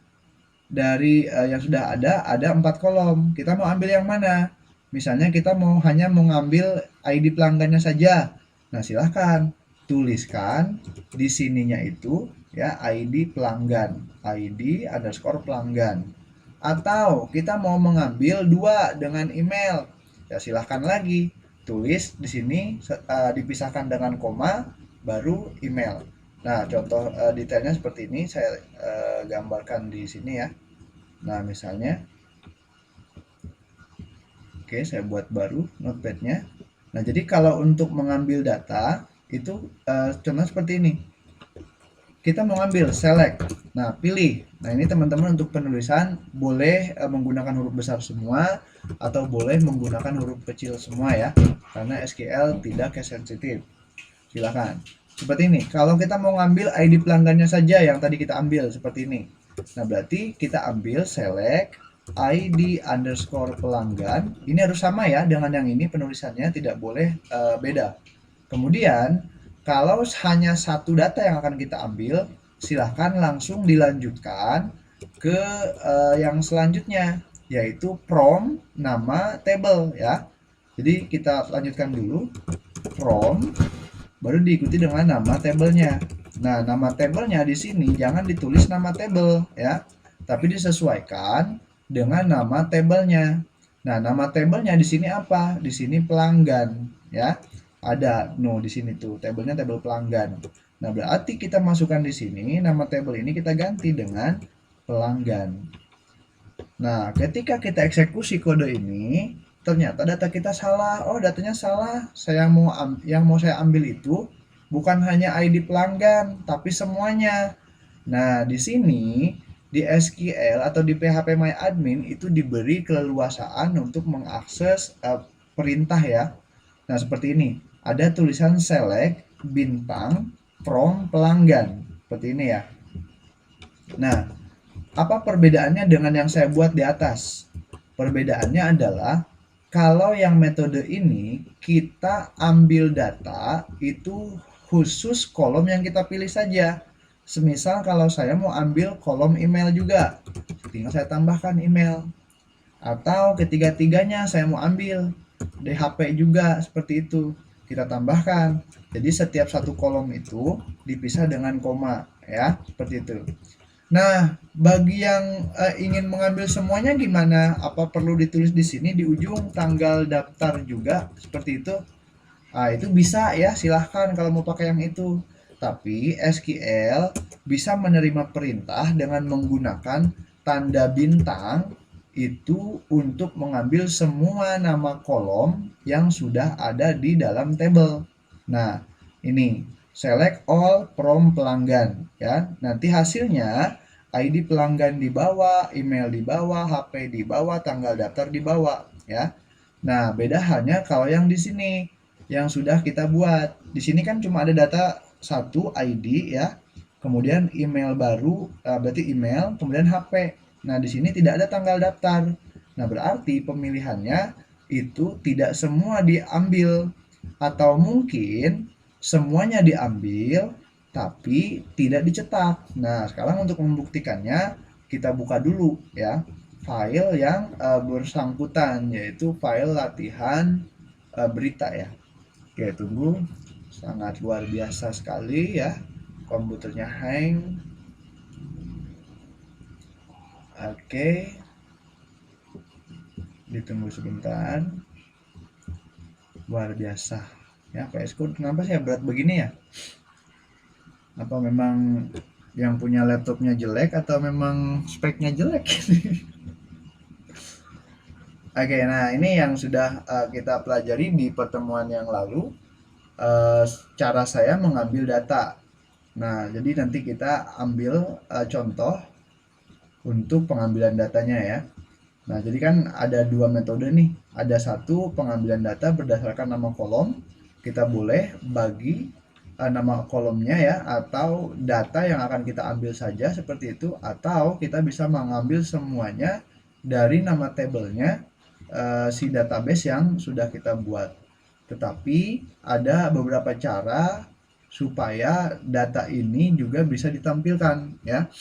Dari yang sudah ada 4 kolom. Kita mau ambil yang mana? Misalnya kita hanya mau ngambil ID pelanggannya saja. Nah, silahkan tuliskan di sininya itu ya ID pelanggan, ID underscore pelanggan. Atau kita mau mengambil 2 dengan email, ya silahkan lagi tulis di sini dipisahkan dengan koma baru email. Nah, contoh detailnya seperti ini saya gambarkan di sini ya. Nah, misalnya oke, saya buat baru notepadnya. Nah, jadi kalau untuk mengambil data itu contoh seperti ini. Kita mau ngambil select. Nah, pilih. Nah, ini teman-teman untuk penulisan boleh menggunakan huruf besar semua atau boleh menggunakan huruf kecil semua ya. Karena SQL tidak case sensitif. Silakan. Seperti ini. Kalau kita mau ngambil ID pelanggannya saja yang tadi kita ambil seperti ini. Nah, berarti kita ambil select ID underscore pelanggan. Ini harus sama ya dengan yang ini penulisannya, tidak boleh beda. Kemudian kalau hanya satu data yang akan kita ambil, silahkan langsung dilanjutkan ke yang selanjutnya, yaitu from nama table ya. Jadi kita lanjutkan dulu from, baru diikuti dengan nama tabelnya. Nah, nama tabelnya di sini jangan ditulis nama table ya, tapi disesuaikan dengan nama tabelnya. Nah, nama tabelnya di sini apa? Di sini pelanggan ya. Ada di sini tuh tabelnya tabel pelanggan. Nah, berarti kita masukkan di sini nama tabel ini kita ganti dengan pelanggan. Nah, ketika kita eksekusi kode ini, ternyata data kita salah. Oh, datanya salah. Yang mau saya ambil itu bukan hanya ID pelanggan, tapi semuanya. Nah, di sini di SQL atau di PHP My Admin itu diberi keleluasaan untuk mengakses perintah ya. Nah, seperti ini. Ada tulisan select bintang from pelanggan. Seperti ini ya. Nah, apa perbedaannya dengan yang saya buat di atas? Perbedaannya adalah kalau yang metode ini kita ambil data itu khusus kolom yang kita pilih saja. Semisal kalau saya mau ambil kolom email juga, tinggal saya tambahkan email. Atau ketiga-tiganya saya mau ambil DHP juga seperti itu. Kita tambahkan. Jadi setiap satu kolom itu dipisah dengan koma ya, seperti itu. Nah, bagi yang ingin mengambil semuanya gimana? Apa perlu ditulis di sini di ujung tanggal daftar juga seperti itu? Nah, itu bisa ya, silahkan kalau mau pakai yang itu. Tapi SQL bisa menerima perintah dengan menggunakan tanda bintang itu untuk mengambil semua nama kolom yang sudah ada di dalam tabel. Nah, ini select all from pelanggan ya. Nanti hasilnya ID pelanggan di bawah, email di bawah, HP di bawah, tanggal daftar di bawah ya. Nah, beda hanya kalau yang di sini yang sudah kita buat. Di sini kan cuma ada data satu ID ya. Kemudian email baru, berarti email, kemudian HP. Nah, di sini tidak ada tanggal daftar. Nah, berarti pemilihannya itu tidak semua diambil atau mungkin semuanya diambil tapi tidak dicetak. Nah, sekarang untuk membuktikannya kita buka dulu ya file yang bersangkutan yaitu file latihan berita ya. Oke, tunggu. Sangat luar biasa sekali ya. Komputernya hang. Oke. Ditunggu sebentar. Luar biasa. Ya, PS Code kenapa sih ya berat begini ya? Apa memang yang punya laptopnya jelek atau memang speknya jelek? Oke, nah ini yang sudah kita pelajari di pertemuan yang lalu, cara saya mengambil data. Nah, jadi nanti kita ambil contoh untuk pengambilan datanya ya. Nah, jadi kan ada dua metode nih. Ada satu pengambilan data berdasarkan nama kolom. Kita boleh bagi nama kolomnya ya, atau data yang akan kita ambil saja seperti itu, atau kita bisa mengambil semuanya dari nama tabelnya si database yang sudah kita buat. Tetapi ada beberapa cara supaya data ini juga bisa ditampilkan ya.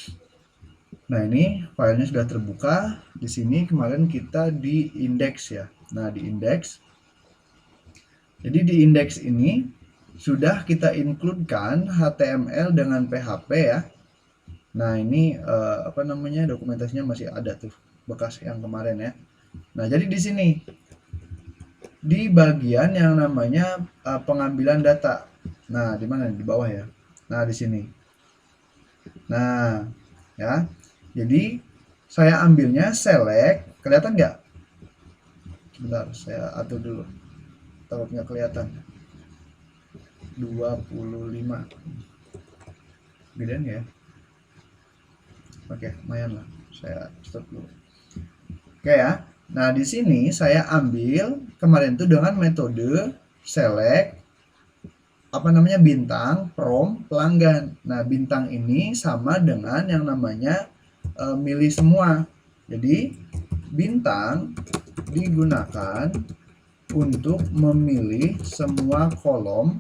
Nah, ini filenya sudah terbuka. Di sini kemarin kita di indeks ya. Nah, di indeks. Jadi di indeks ini sudah kita include-kan HTML dengan PHP ya. Nah, ini apa namanya, dokumentasinya masih ada tuh bekas yang kemarin ya. Nah, jadi di sini di bagian yang namanya pengambilan data. Nah, di mana? Di bawah ya. Nah, di sini. Nah, ya. Jadi saya ambilnya select, kelihatan nggak? Bentar, saya atur dulu. Takut nggak kelihatan. 25. Gedean ya? Oke, lumayan lah. Saya stop dulu. Oke ya. Nah, di sini saya ambil kemarin itu dengan metode select apa namanya bintang from pelanggan. Nah, bintang ini sama dengan yang namanya milih semua. Jadi bintang digunakan untuk memilih semua kolom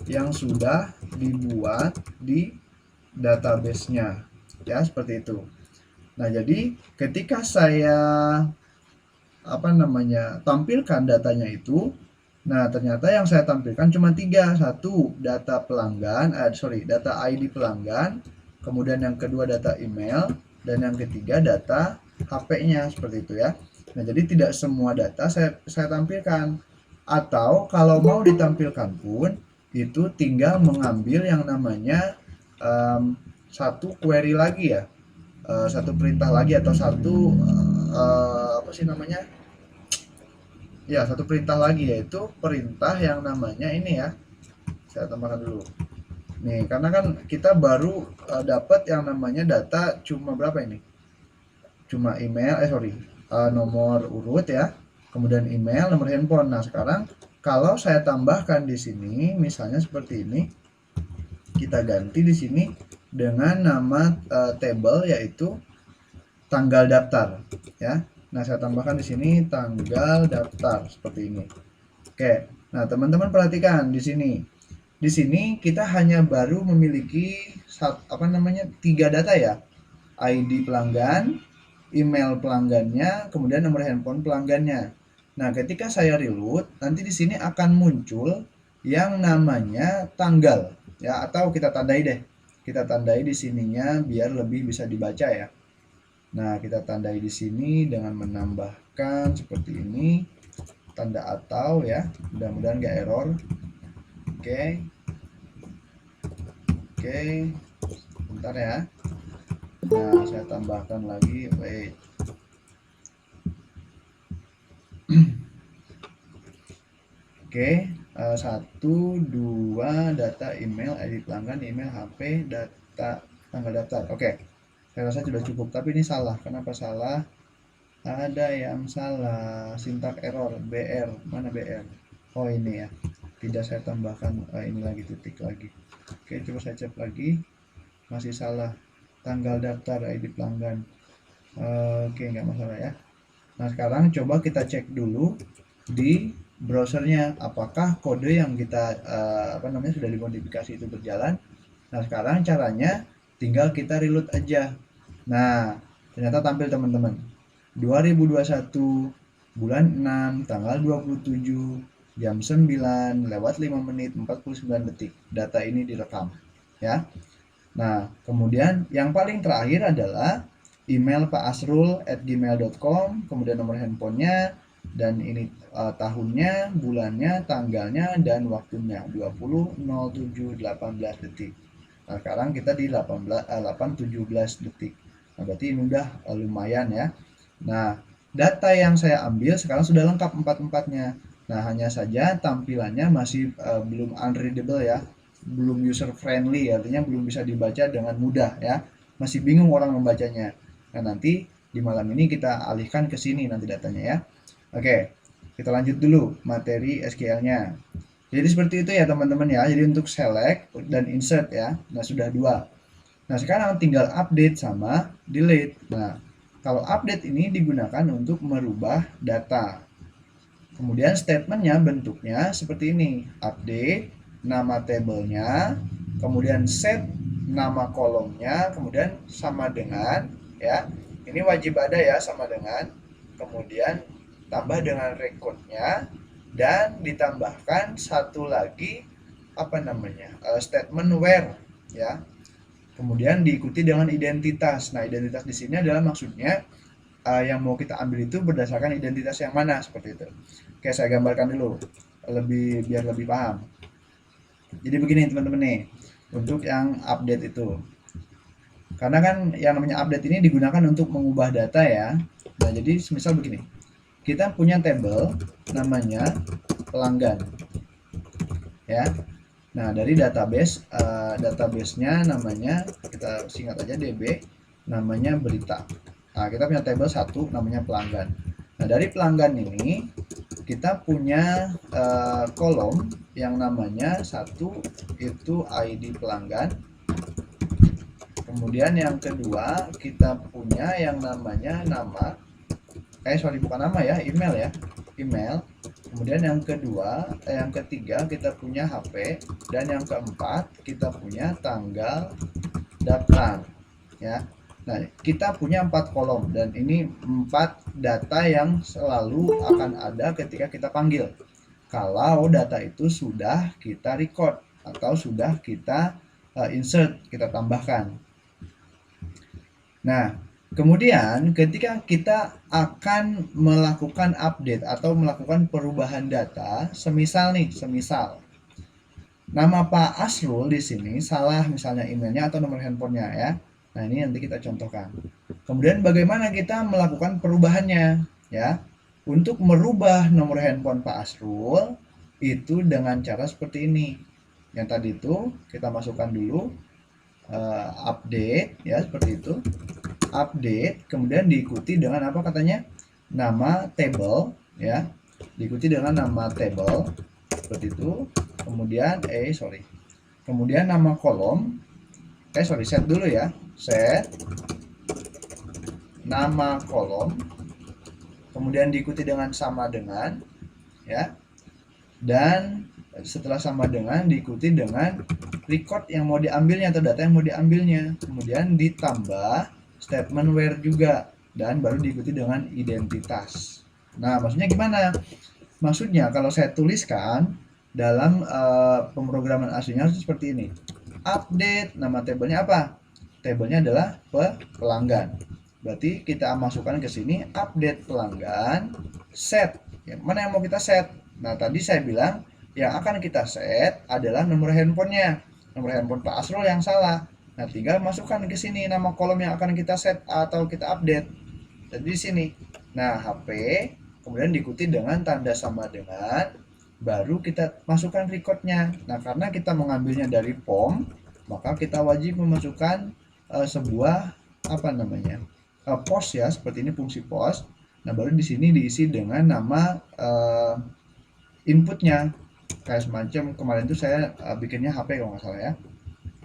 yang sudah dibuat di database-nya. Ya, seperti itu. Nah, jadi ketika saya apa namanya tampilkan datanya itu, nah ternyata yang saya tampilkan cuma 3. Satu, data pelanggan, data ID pelanggan, kemudian yang kedua data email, dan yang ketiga data HP-nya, seperti itu ya. Nah, jadi tidak semua data saya tampilkan. Atau kalau mau ditampilkan pun itu tinggal mengambil yang namanya satu query lagi ya, satu perintah lagi, atau satu apa sih namanya, ya satu perintah lagi, yaitu perintah yang namanya ini ya. Saya tambahkan dulu nih, karena kan kita baru dapat yang namanya data cuma berapa ini, cuma email nomor urut ya, kemudian email, nomor handphone. Nah, sekarang kalau saya tambahkan di sini misalnya seperti ini, kita ganti di sini dengan nama table yaitu tanggal daftar ya. Nah, saya tambahkan di sini tanggal daftar seperti ini. Oke. Nah, teman-teman perhatikan di sini. Di sini kita hanya baru memiliki apa namanya 3 data ya. ID pelanggan, email pelanggannya, kemudian nomor handphone pelanggannya. Nah, ketika saya reload, nanti di sini akan muncul yang namanya tanggal ya, atau kita tandai deh. Kita tandai di sininya biar lebih bisa dibaca ya. Nah, kita tandai di sini dengan menambahkan seperti ini, tanda atau ya. Mudah-mudahan nggak error. Oke. Oke. Bentar ya. Nah, saya tambahkan lagi, wait. Oke, 1, 2, data email, ID pelanggan, email, HP, data tanggal daftar. Oke, saya rasa sudah cukup. Tapi ini salah. Kenapa salah? Ada yang salah. Sintak error. BR. Mana BR? Oh, ini ya. Tidak saya tambahkan ini lagi, titik lagi. Oke, coba saya cek lagi. Masih salah. Tanggal daftar, ID pelanggan. Oke, nggak masalah ya. Nah, sekarang coba kita cek dulu di browsernya apakah kode yang kita apa namanya sudah dimodifikasi itu berjalan. Nah, sekarang caranya tinggal kita reload aja. Nah, ternyata tampil teman-teman. 2021 bulan 6 tanggal 27 jam 9 lewat 5 menit 49 detik data ini direkam ya. Nah, kemudian yang paling terakhir adalah email paasrul@gmail.com, kemudian nomor handphonenya, dan ini tahunnya, bulannya, tanggalnya, dan waktunya 20.07.18 detik. Nah, sekarang kita di 8.17 detik. Nah, berarti ini udah lumayan ya. Nah, data yang saya ambil sekarang sudah lengkap empat-empatnya. Nah, hanya saja tampilannya masih belum unreadable ya, belum user friendly, artinya belum bisa dibaca dengan mudah ya. Masih bingung orang membacanya. Nah, nanti di malam ini kita alihkan ke sini nanti datanya ya. Oke, kita lanjut dulu materi SQL-nya. Jadi seperti itu ya teman-teman ya. Jadi untuk select dan insert ya. Nah, sudah dua. Nah, sekarang tinggal update sama delete. Nah, kalau update ini digunakan untuk merubah data. Kemudian statementnya bentuknya seperti ini. Update, nama tabelnya, kemudian set nama kolomnya, kemudian sama dengan ya. Ini wajib ada ya sama dengan. Kemudian tambah dengan recordnya dan ditambahkan satu lagi apa namanya? Statement where ya. Kemudian diikuti dengan identitas. Nah, identitas di sini adalah maksudnya yang mau kita ambil itu berdasarkan identitas yang mana, seperti itu. Oke, saya gambarkan dulu biar lebih paham. Jadi begini teman-teman nih, untuk yang update itu. Karena kan yang namanya update ini digunakan untuk mengubah data ya. Nah, jadi misal begini. Kita punya tabel namanya pelanggan. Ya. Nah, dari database-nya namanya kita singkat aja DB, namanya berita. Nah, kita punya tabel satu namanya pelanggan. Nah, dari pelanggan ini kita punya kolom yang namanya satu itu ID pelanggan. Kemudian yang kedua kita punya yang namanya nama. Bukan nama ya, email ya. Email. Kemudian yang ketiga kita punya HP, dan yang keempat kita punya tanggal daftar ya. Nah, kita punya 4 kolom dan ini 4 data yang selalu akan ada ketika kita panggil. Kalau data itu sudah kita record atau sudah kita insert, kita tambahkan. Nah, kemudian ketika kita akan melakukan update atau melakukan perubahan data, semisal nama Pak Asrul di sini salah misalnya emailnya atau nomor handphonenya ya. Nah, ini nanti kita contohkan. Kemudian bagaimana kita melakukan perubahannya ya. Untuk merubah nomor handphone Pak Asrul itu dengan cara seperti ini. Yang tadi itu kita masukkan dulu update ya, seperti itu. Update, kemudian diikuti dengan apa katanya? Nama table ya. Diikuti dengan nama table seperti itu. Kemudian kemudian nama kolom. Set dulu ya. Set nama kolom. Kemudian diikuti dengan sama dengan ya. Dan setelah sama dengan diikuti dengan record yang mau diambilnya atau data yang mau diambilnya. Kemudian ditambah statement where juga, dan baru diikuti dengan identitas. Nah, maksudnya gimana? Maksudnya kalau saya tuliskan dalam pemrograman aslinya harus seperti ini. Update, nama tabelnya apa? Tabelnya adalah pelanggan. Berarti kita masukkan ke sini update pelanggan, set. Yang mana yang mau kita set? Nah, tadi saya bilang yang akan kita set adalah nomor handphonenya. Nomor handphone Pak Asrul yang salah. Nah, tinggal masukkan ke sini nama kolom yang akan kita set atau kita update. Jadi di sini. Nah, HP, kemudian diikuti dengan tanda sama dengan, baru kita masukkan recordnya. Nah, karena kita mengambilnya dari form, maka kita wajib memasukkan sebuah post ya, seperti ini fungsi post. Nah, baru di sini diisi dengan nama inputnya. Kayak semacam kemarin itu saya bikinnya HP kalau nggak salah ya.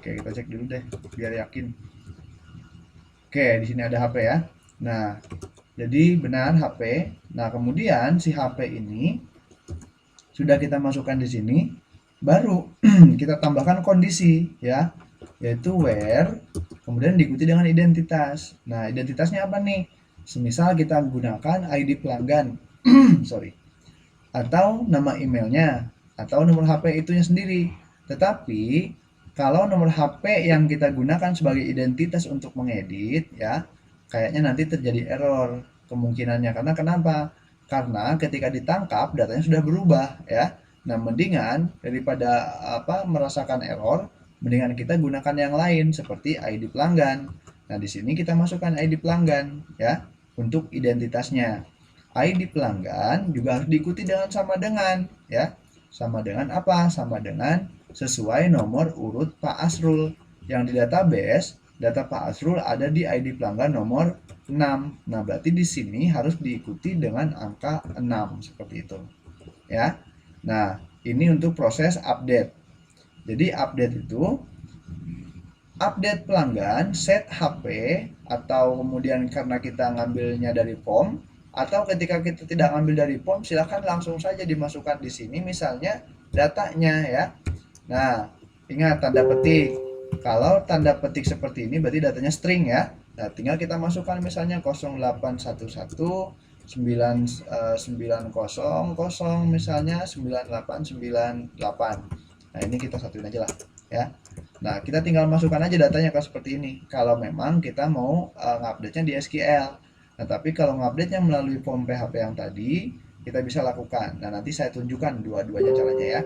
Oke, kita cek dulu deh biar yakin. Oke, di sini ada HP ya. Nah, jadi benar HP. Nah, kemudian si HP ini sudah kita masukkan di sini, baru kita tambahkan kondisi ya, yaitu where, kemudian diikuti dengan identitas. Nah, identitasnya apa nih? Semisal kita gunakan ID pelanggan. atau nama emailnya, atau nomor HP itunya sendiri. Tetapi kalau nomor HP yang kita gunakan sebagai identitas untuk mengedit ya, kayaknya nanti terjadi error kemungkinannya. Karena kenapa? Karena ketika ditangkap datanya sudah berubah ya. Nah, mendingan daripada merasakan error, mendingan kita gunakan yang lain seperti ID pelanggan. Nah, di sini kita masukkan ID pelanggan ya untuk identitasnya. ID pelanggan juga harus diikuti dengan sama dengan ya. Sama dengan apa? Sama dengan sesuai nomor urut Pak Asrul. Yang di database, data Pak Asrul ada di ID pelanggan nomor 6. Nah, berarti di sini harus diikuti dengan angka 6 seperti itu. Ya. Nah, ini untuk proses update. Jadi update itu update pelanggan, set HP, atau kemudian karena kita ngambilnya dari form, atau ketika kita tidak ngambil dari form, silahkan langsung saja dimasukkan di sini misalnya datanya ya. Nah, ingat tanda petik. Kalau tanda petik seperti ini berarti datanya string ya. Nah, tinggal kita masukkan misalnya 0811 990 misalnya 9898. Nah, ini kita satuin aja lah ya. Nah, kita tinggal masukkan aja datanya ke seperti ini. Kalau memang kita mau ngupdate-nya di SQL. Nah, tapi kalau ngupdate-nya melalui form PHP yang tadi, kita bisa lakukan. Nah, nanti saya tunjukkan dua-duanya caranya ya.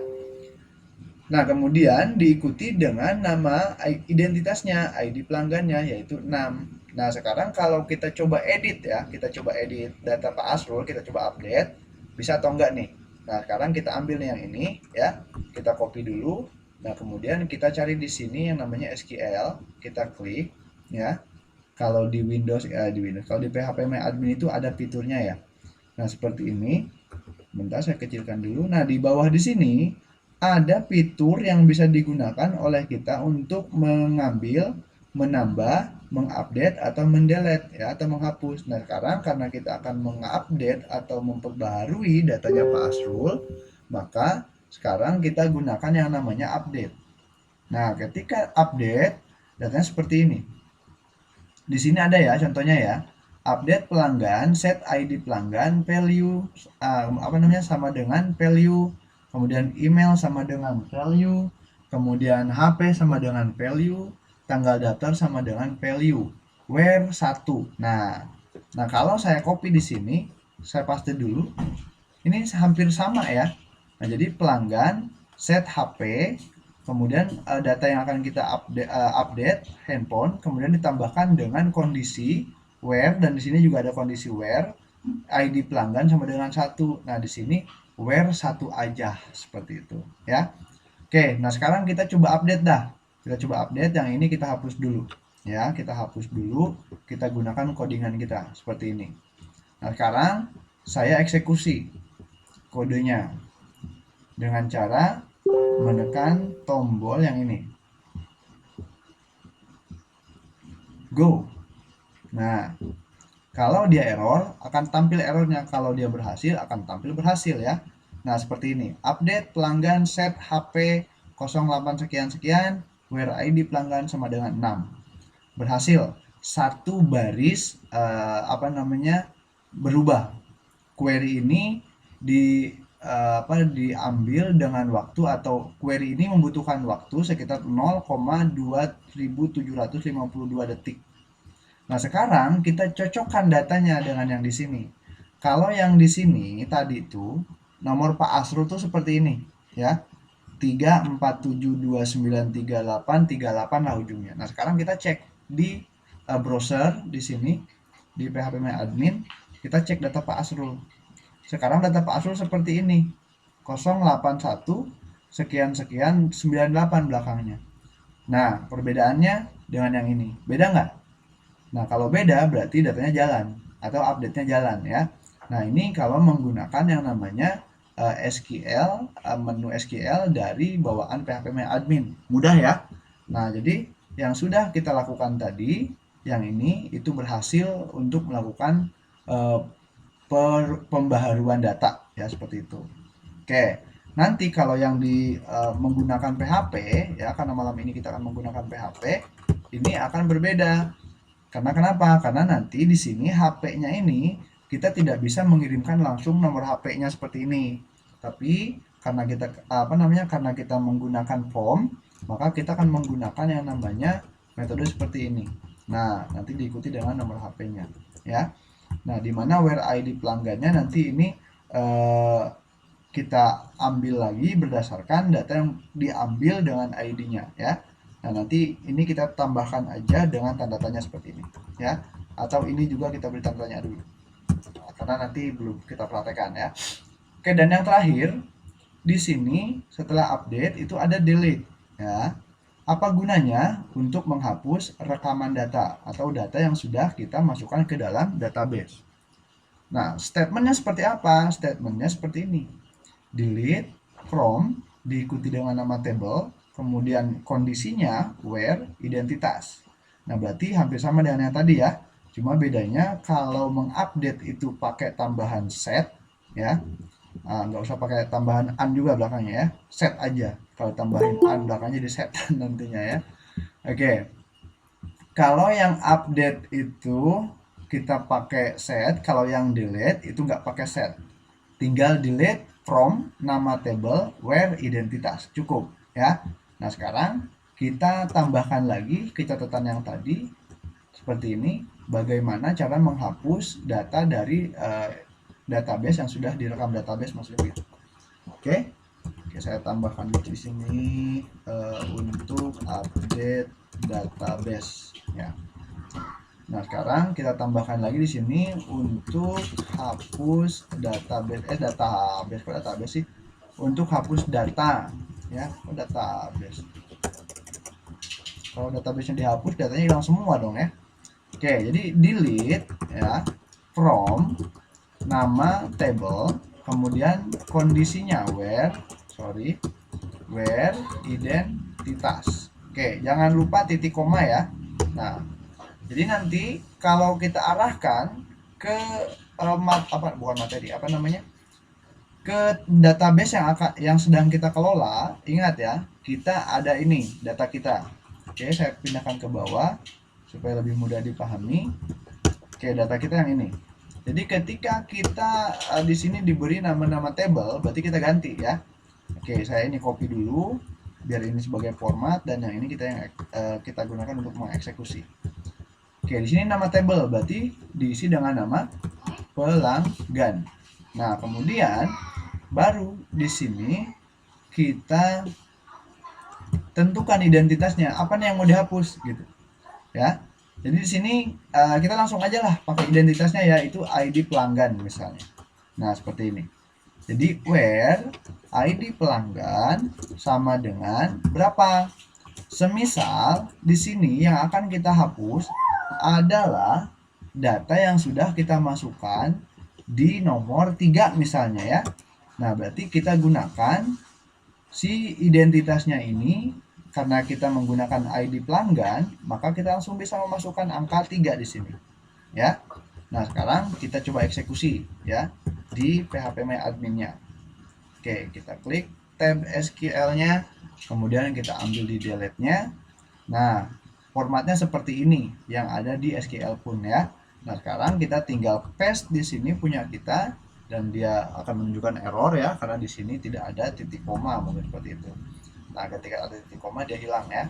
Nah, kemudian diikuti dengan nama identitasnya, ID pelanggannya, yaitu 6. Nah, sekarang kalau kita coba edit ya, kita coba edit data Pak Asrul, kita coba update, bisa atau enggak nih? Nah, sekarang kita ambil nih yang ini ya, kita copy dulu. Nah, kemudian kita cari di sini yang namanya SQL, kita klik ya. Kalau di Windows kalau di PHP My Admin itu ada fiturnya ya. Nah, seperti ini. Bentar saya kecilkan dulu. Nah, di bawah di sini ada fitur yang bisa digunakan oleh kita untuk mengambil, menambah, mengupdate atau mendelete ya atau menghapus. Nah, sekarang karena kita akan mengupdate atau memperbaharui datanya Pak Asrul, maka sekarang kita gunakan yang namanya update. Nah, ketika update, datanya seperti ini. Di sini ada ya contohnya ya. Update pelanggan, set ID pelanggan, value sama dengan value, kemudian email sama dengan value, kemudian HP sama dengan value, tanggal daftar sama dengan value, where 1. Nah, kalau saya copy di sini, saya paste dulu. Ini hampir sama ya. Nah, jadi pelanggan, set HP, kemudian data yang akan kita update handphone, kemudian ditambahkan dengan kondisi where, dan di sini juga ada kondisi where, ID pelanggan sama dengan 1. Nah, di sini where 1 aja seperti itu ya. Oke, nah sekarang kita coba update dah. Kita coba update, yang ini kita hapus dulu ya, kita hapus dulu, kita gunakan codingan kita seperti ini. Nah, sekarang saya eksekusi kodenya dengan cara menekan tombol yang ini. Go. Nah, kalau dia error, akan tampil errornya. Kalau dia berhasil, akan tampil berhasil ya. Nah, seperti ini. Update pelanggan set HP 08 sekian-sekian, where ID pelanggan sama dengan 6. Berhasil. Satu baris berubah. Query ini diambil dengan waktu, atau query ini membutuhkan waktu sekitar 0,2752 detik. Nah, sekarang kita cocokkan datanya dengan yang di sini. Kalau yang di sini tadi itu nomor Pak Asrul tuh seperti ini ya. 347293838 lah ujungnya. Nah, sekarang kita cek di browser di sini di PHP My Admin, kita cek data Pak Asrul. Sekarang data Pak Asrul seperti ini. 081 sekian-sekian 98 belakangnya. Nah, perbedaannya dengan yang ini. Beda nggak? Nah, kalau beda berarti datanya jalan atau update-nya jalan ya. Nah, ini kalau menggunakan yang namanya SQL, menu SQL dari bawaan PHP My Admin. Mudah ya. Nah, jadi yang sudah kita lakukan tadi, yang ini itu berhasil untuk melakukan pembaharuan data ya, seperti itu. Oke. Nanti kalau yang menggunakan PHP ya, karena malam ini kita akan menggunakan PHP, ini akan berbeda. Karena kenapa? Karena nanti di sini HP-nya ini kita tidak bisa mengirimkan langsung nomor HP-nya seperti ini. Tapi karena kita menggunakan form, maka kita akan menggunakan yang namanya metode seperti ini. Nah, nanti diikuti dengan nomor HP-nya, ya. Nah, di mana where ID pelanggannya nanti ini kita ambil lagi berdasarkan data yang diambil dengan ID-nya, ya. Nah, nanti ini kita tambahkan aja dengan tanda tanya seperti ini, ya. Atau ini juga kita beri tanda tanya dulu, karena nanti belum kita praktekkan, ya. Oke, dan yang terakhir di sini setelah update itu ada delete, ya. Apa gunanya? Untuk menghapus rekaman data atau data yang sudah kita masukkan ke dalam database. Nah, statementnya seperti apa? Statementnya seperti ini. Delete from diikuti dengan nama table, kemudian kondisinya where identitas. Nah, berarti hampir sama dengan yang tadi ya. Cuma bedanya kalau mengupdate itu pakai tambahan set, ya. Nggak usah pakai tambahan an juga belakangnya ya, set aja. Kalau tambahin an belakangnya jadi set nantinya ya. Oke, kalau yang update itu kita pakai set, kalau yang delete itu nggak pakai set, tinggal delete from nama table where identitas, cukup ya. Nah, sekarang kita tambahkan lagi ke catatan yang tadi seperti ini, bagaimana cara menghapus data dari database yang sudah direkam database maksudnya gitu. Oke, saya tambahkan di sini untuk update database ya. Nah, sekarang kita tambahkan lagi di sini untuk hapus database sih, untuk hapus data ya, database. Kalau database yang dihapus datanya hilang semua dong ya. Oke, jadi delete ya from nama table, kemudian kondisinya where identitas. Oke, jangan lupa titik koma ya. Nah, jadi nanti kalau kita arahkan ke ke database yang sedang kita kelola, ingat ya, kita ada ini data kita. Oke, saya pindahkan ke bawah supaya lebih mudah dipahami. Oke, data kita yang ini. Jadi ketika kita di sini diberi nama-nama table, berarti kita ganti ya. Oke, saya ini copy dulu biar ini sebagai format, dan yang ini kita gunakan untuk mengeksekusi. Oke, di sini nama table berarti diisi dengan nama pelanggan. Nah, kemudian baru di sini kita tentukan identitasnya, apa nih yang mau dihapus gitu. Ya. Jadi di sini kita langsung aja lah pakai identitasnya, yaitu ID pelanggan misalnya. Nah, seperti ini. Jadi where ID pelanggan sama dengan berapa? Semisal di sini yang akan kita hapus adalah data yang sudah kita masukkan di nomor 3 misalnya ya. Nah, berarti kita gunakan si identitasnya ini. Karena kita menggunakan ID pelanggan, maka kita langsung bisa memasukkan angka 3 di sini. Ya. Nah, sekarang kita coba eksekusi ya di phpMyAdmin-nya. Oke, kita klik tab SQL-nya, kemudian kita ambil di delete-nya. Nah, formatnya seperti ini yang ada di SQL pun ya. Nah, sekarang kita tinggal paste di sini punya kita, dan dia akan menunjukkan error ya, karena di sini tidak ada titik koma, mungkin seperti itu. Nah, ketika ada titik koma dia hilang ya.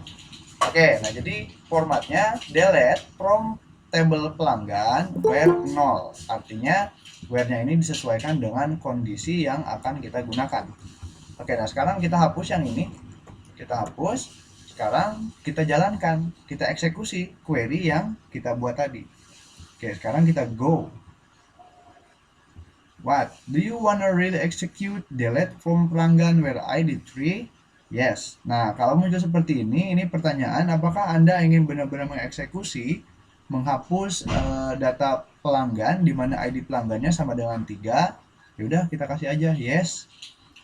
Oke, nah jadi formatnya delete from table pelanggan where 0. Artinya where-nya ini disesuaikan dengan kondisi yang akan kita gunakan. Oke, nah sekarang kita hapus yang ini. Kita hapus. Sekarang kita jalankan, kita eksekusi query yang kita buat tadi. Oke, sekarang kita go. What? Do you wanna really execute delete from pelanggan where ID 3? Yes. Nah, kalau muncul seperti ini pertanyaan, apakah Anda ingin benar-benar mengeksekusi, menghapus data pelanggan di mana ID pelanggannya sama dengan 3? Yaudah, kita kasih aja yes.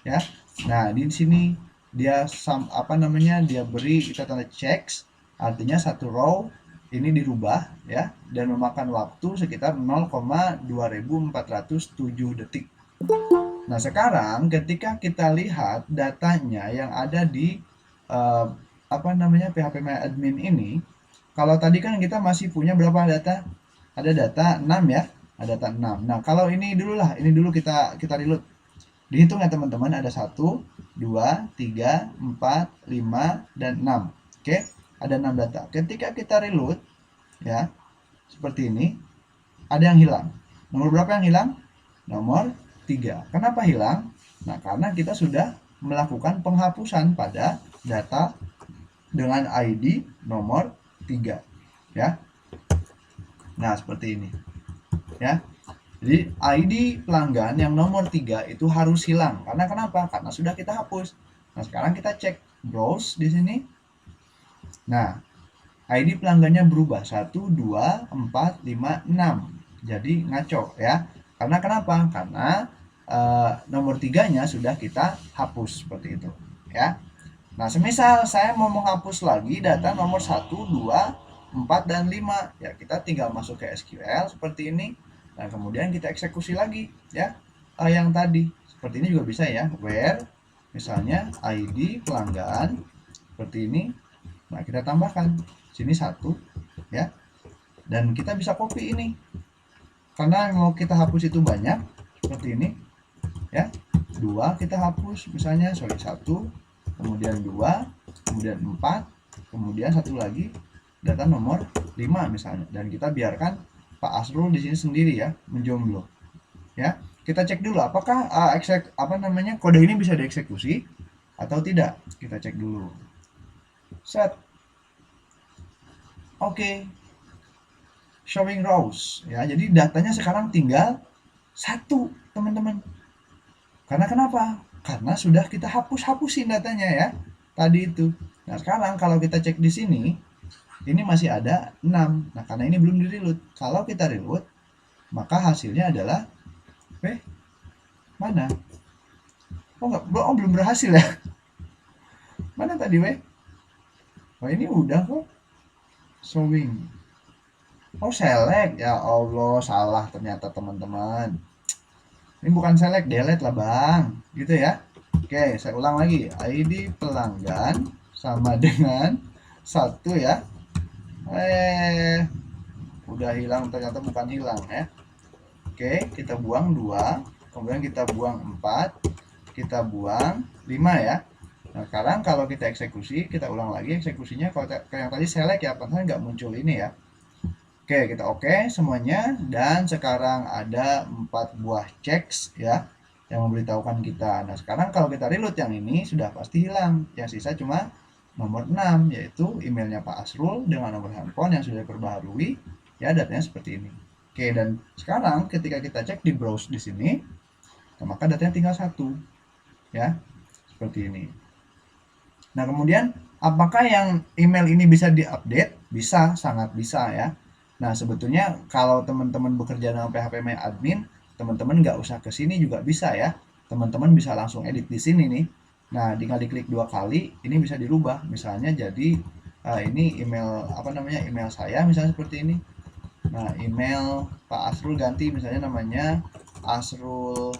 Ya. Nah, di sini dia dia beri kita tanda checks, artinya satu row ini dirubah ya, dan memakan waktu sekitar 0,2407 detik. Nah, sekarang ketika kita lihat datanya yang ada di phpMyAdmin ini, kalau tadi kan kita masih punya berapa data? Ada data 6 ya, ada data 6. Nah, kalau ini dulu kita reload. Dihitung ya teman-teman, ada 1, 2, 3, 4, 5, dan 6. Oke, ada 6 data. Ketika kita reload, ya, seperti ini, ada yang hilang. Nomor berapa yang hilang? Nomor 3. Kenapa hilang? Nah, karena kita sudah melakukan penghapusan pada data dengan ID nomor 3. Ya. Nah, seperti ini. Ya. Jadi ID pelanggan yang nomor 3 itu harus hilang. Karena kenapa? Karena sudah kita hapus. Nah, sekarang kita cek browse di sini. Nah, ID pelanggannya berubah 1, 2, 4, 5, 6. Jadi ngaco ya. Karena kenapa? Karena nomor 3-nya sudah kita hapus seperti itu ya. Nah, semisal saya mau menghapus lagi data nomor 1, 2, 4, dan 5, ya kita tinggal masuk ke SQL seperti ini. Nah, kemudian kita eksekusi lagi ya. Yang tadi. Seperti ini juga bisa ya. Where misalnya ID pelanggan seperti ini. Nah, kita tambahkan sini 1 ya. Dan kita bisa copy ini. Karena mau kita hapus itu banyak seperti ini ya. 2 kita hapus misalnya, 1, kemudian 2, kemudian 4, kemudian satu lagi data nomor 5 misalnya, dan kita biarkan Pak Asrul di sini sendiri ya, menjomblo ya. Kita cek dulu apakah kode ini bisa dieksekusi atau tidak. Kita cek dulu. Set. Oke. Showing rows ya. Jadi datanya sekarang tinggal 1, teman-teman. Karena kenapa? Karena sudah kita hapusin datanya ya. Tadi itu. Nah, sekarang kalau kita cek di sini, ini masih ada 6. Nah, karena ini belum di-reload. Kalau kita reload, maka hasilnya adalah mana? Belum berhasil ya. Mana tadi Oh, ini udah kok. Showing. Oh, select. Ya Allah, salah ternyata teman-teman. Ini bukan select, delete lah bang. Gitu ya. Oke, saya ulang lagi. ID pelanggan sama dengan 1 ya. Udah hilang, ternyata bukan hilang ya. Oke, kita buang 2, kemudian kita buang 4, kita buang 5 ya. Nah, sekarang kalau kita eksekusi, kita ulang lagi eksekusinya. Kalau yang tadi select ya, padahal nggak muncul ini ya. Oke, kita oke semuanya, dan sekarang ada 4 buah checks ya yang memberitahukan kita. Nah, sekarang kalau kita reload yang ini sudah pasti hilang. Yang sisa cuma nomor 6, yaitu emailnya Pak Asrul dengan nomor handphone yang sudah diperbaharui. Ya, datanya seperti ini. Oke, dan sekarang ketika kita cek di browse di sini, nah, maka datanya tinggal 1. Ya, seperti ini. Nah, kemudian apakah yang email ini bisa diupdate? Bisa, sangat bisa ya. Nah, sebetulnya kalau teman-teman bekerja dengan PHP My Admin, teman-teman nggak usah ke sini juga bisa ya. Teman-teman bisa langsung edit di sini nih. Nah, tinggal diklik 2 kali, ini bisa dirubah. Misalnya jadi ini email saya misalnya seperti ini. Nah, email Pak Asrul ganti misalnya namanya Asrul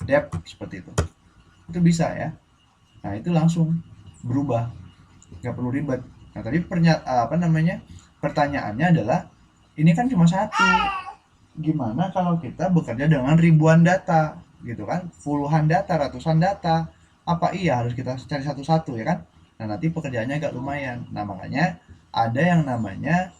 Dev seperti itu. Itu bisa ya. Nah, itu langsung berubah. Nggak perlu ribet. Nah, tadi pertanyaannya adalah, ini kan cuma 1. Gimana kalau kita bekerja dengan ribuan data, gitu kan? Puluhan data, ratusan data. Apa iya harus kita cari satu-satu ya kan? Nah, nanti pekerjaannya agak lumayan. Nah, makanya ada yang namanya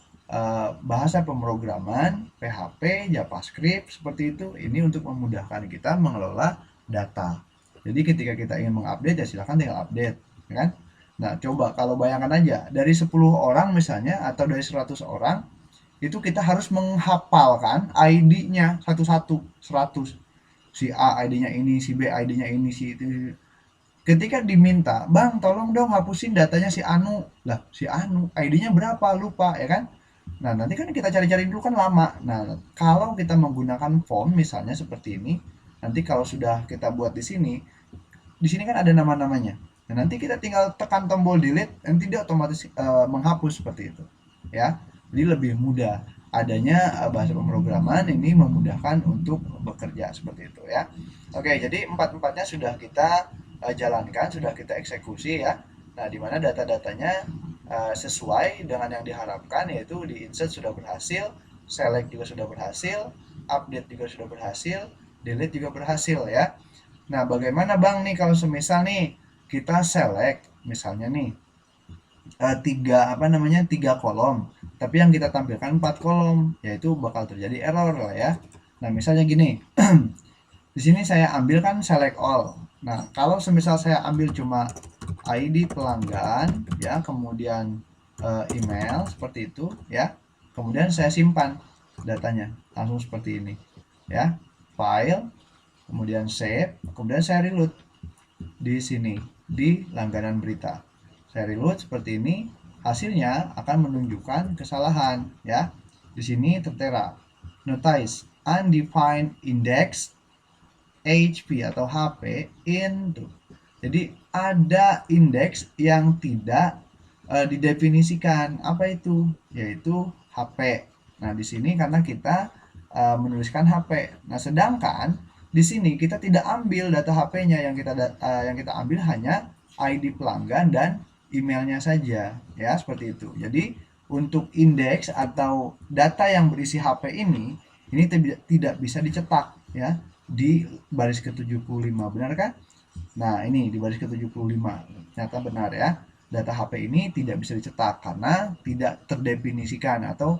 bahasa pemrograman PHP, JavaScript seperti itu. Ini untuk memudahkan kita mengelola data. Jadi ketika kita ingin mengupdate ya silahkan tinggal update, ya kan? Nah, coba kalau bayangkan aja dari 10 orang misalnya atau dari 100 orang, itu kita harus menghafalkan ID-nya satu-satu, 100. Si A ID-nya ini, si B ID-nya ini, si itu. Ketika diminta, "Bang, tolong dong hapusin datanya si Anu." Lah, si Anu ID-nya berapa? Lupa, ya kan? Nah, nanti kan kita cari-cari dulu kan lama. Nah, kalau kita menggunakan form misalnya seperti ini, nanti kalau sudah kita buat di sini kan ada nama-namanya. Nah, nanti kita tinggal tekan tombol delete, nanti dia otomatis menghapus seperti itu. Ya, jadi lebih mudah. Adanya bahasa pemrograman ini memudahkan untuk bekerja seperti itu ya. Oke, jadi empat-empatnya sudah kita jalankan, sudah kita eksekusi ya. Nah, di mana data-datanya sesuai dengan yang diharapkan, yaitu di insert sudah berhasil, select juga sudah berhasil, update juga sudah berhasil, delete juga berhasil ya. Nah, bagaimana Bang nih kalau semisal nih kita select misalnya nih tiga apa namanya tiga kolom, tapi yang kita tampilkan 4 kolom, yaitu bakal terjadi error lah ya. Nah, misalnya gini, di sini saya ambil kan select all. Nah, kalau semisal saya ambil cuma ID pelanggan ya, kemudian email seperti itu ya, kemudian saya simpan datanya langsung seperti ini ya, file, kemudian save, kemudian saya reload di sini di langganan berita. Saya reload seperti ini, hasilnya akan menunjukkan kesalahan ya. Di sini tertera notice undefined index HP atau HP into. Jadi ada indeks yang tidak didefinisikan. Apa itu? Yaitu HP. Nah, di sini karena kita menuliskan HP. Nah, sedangkan di sini kita tidak ambil data HP-nya, yang kita ambil hanya ID pelanggan dan emailnya saja, ya seperti itu. Jadi untuk indeks atau data yang berisi HP ini tidak bisa dicetak ya di baris ke-75, benar kan? Nah, ini di baris ke-75 ternyata benar ya. Data HP ini tidak bisa dicetak karena tidak terdefinisikan atau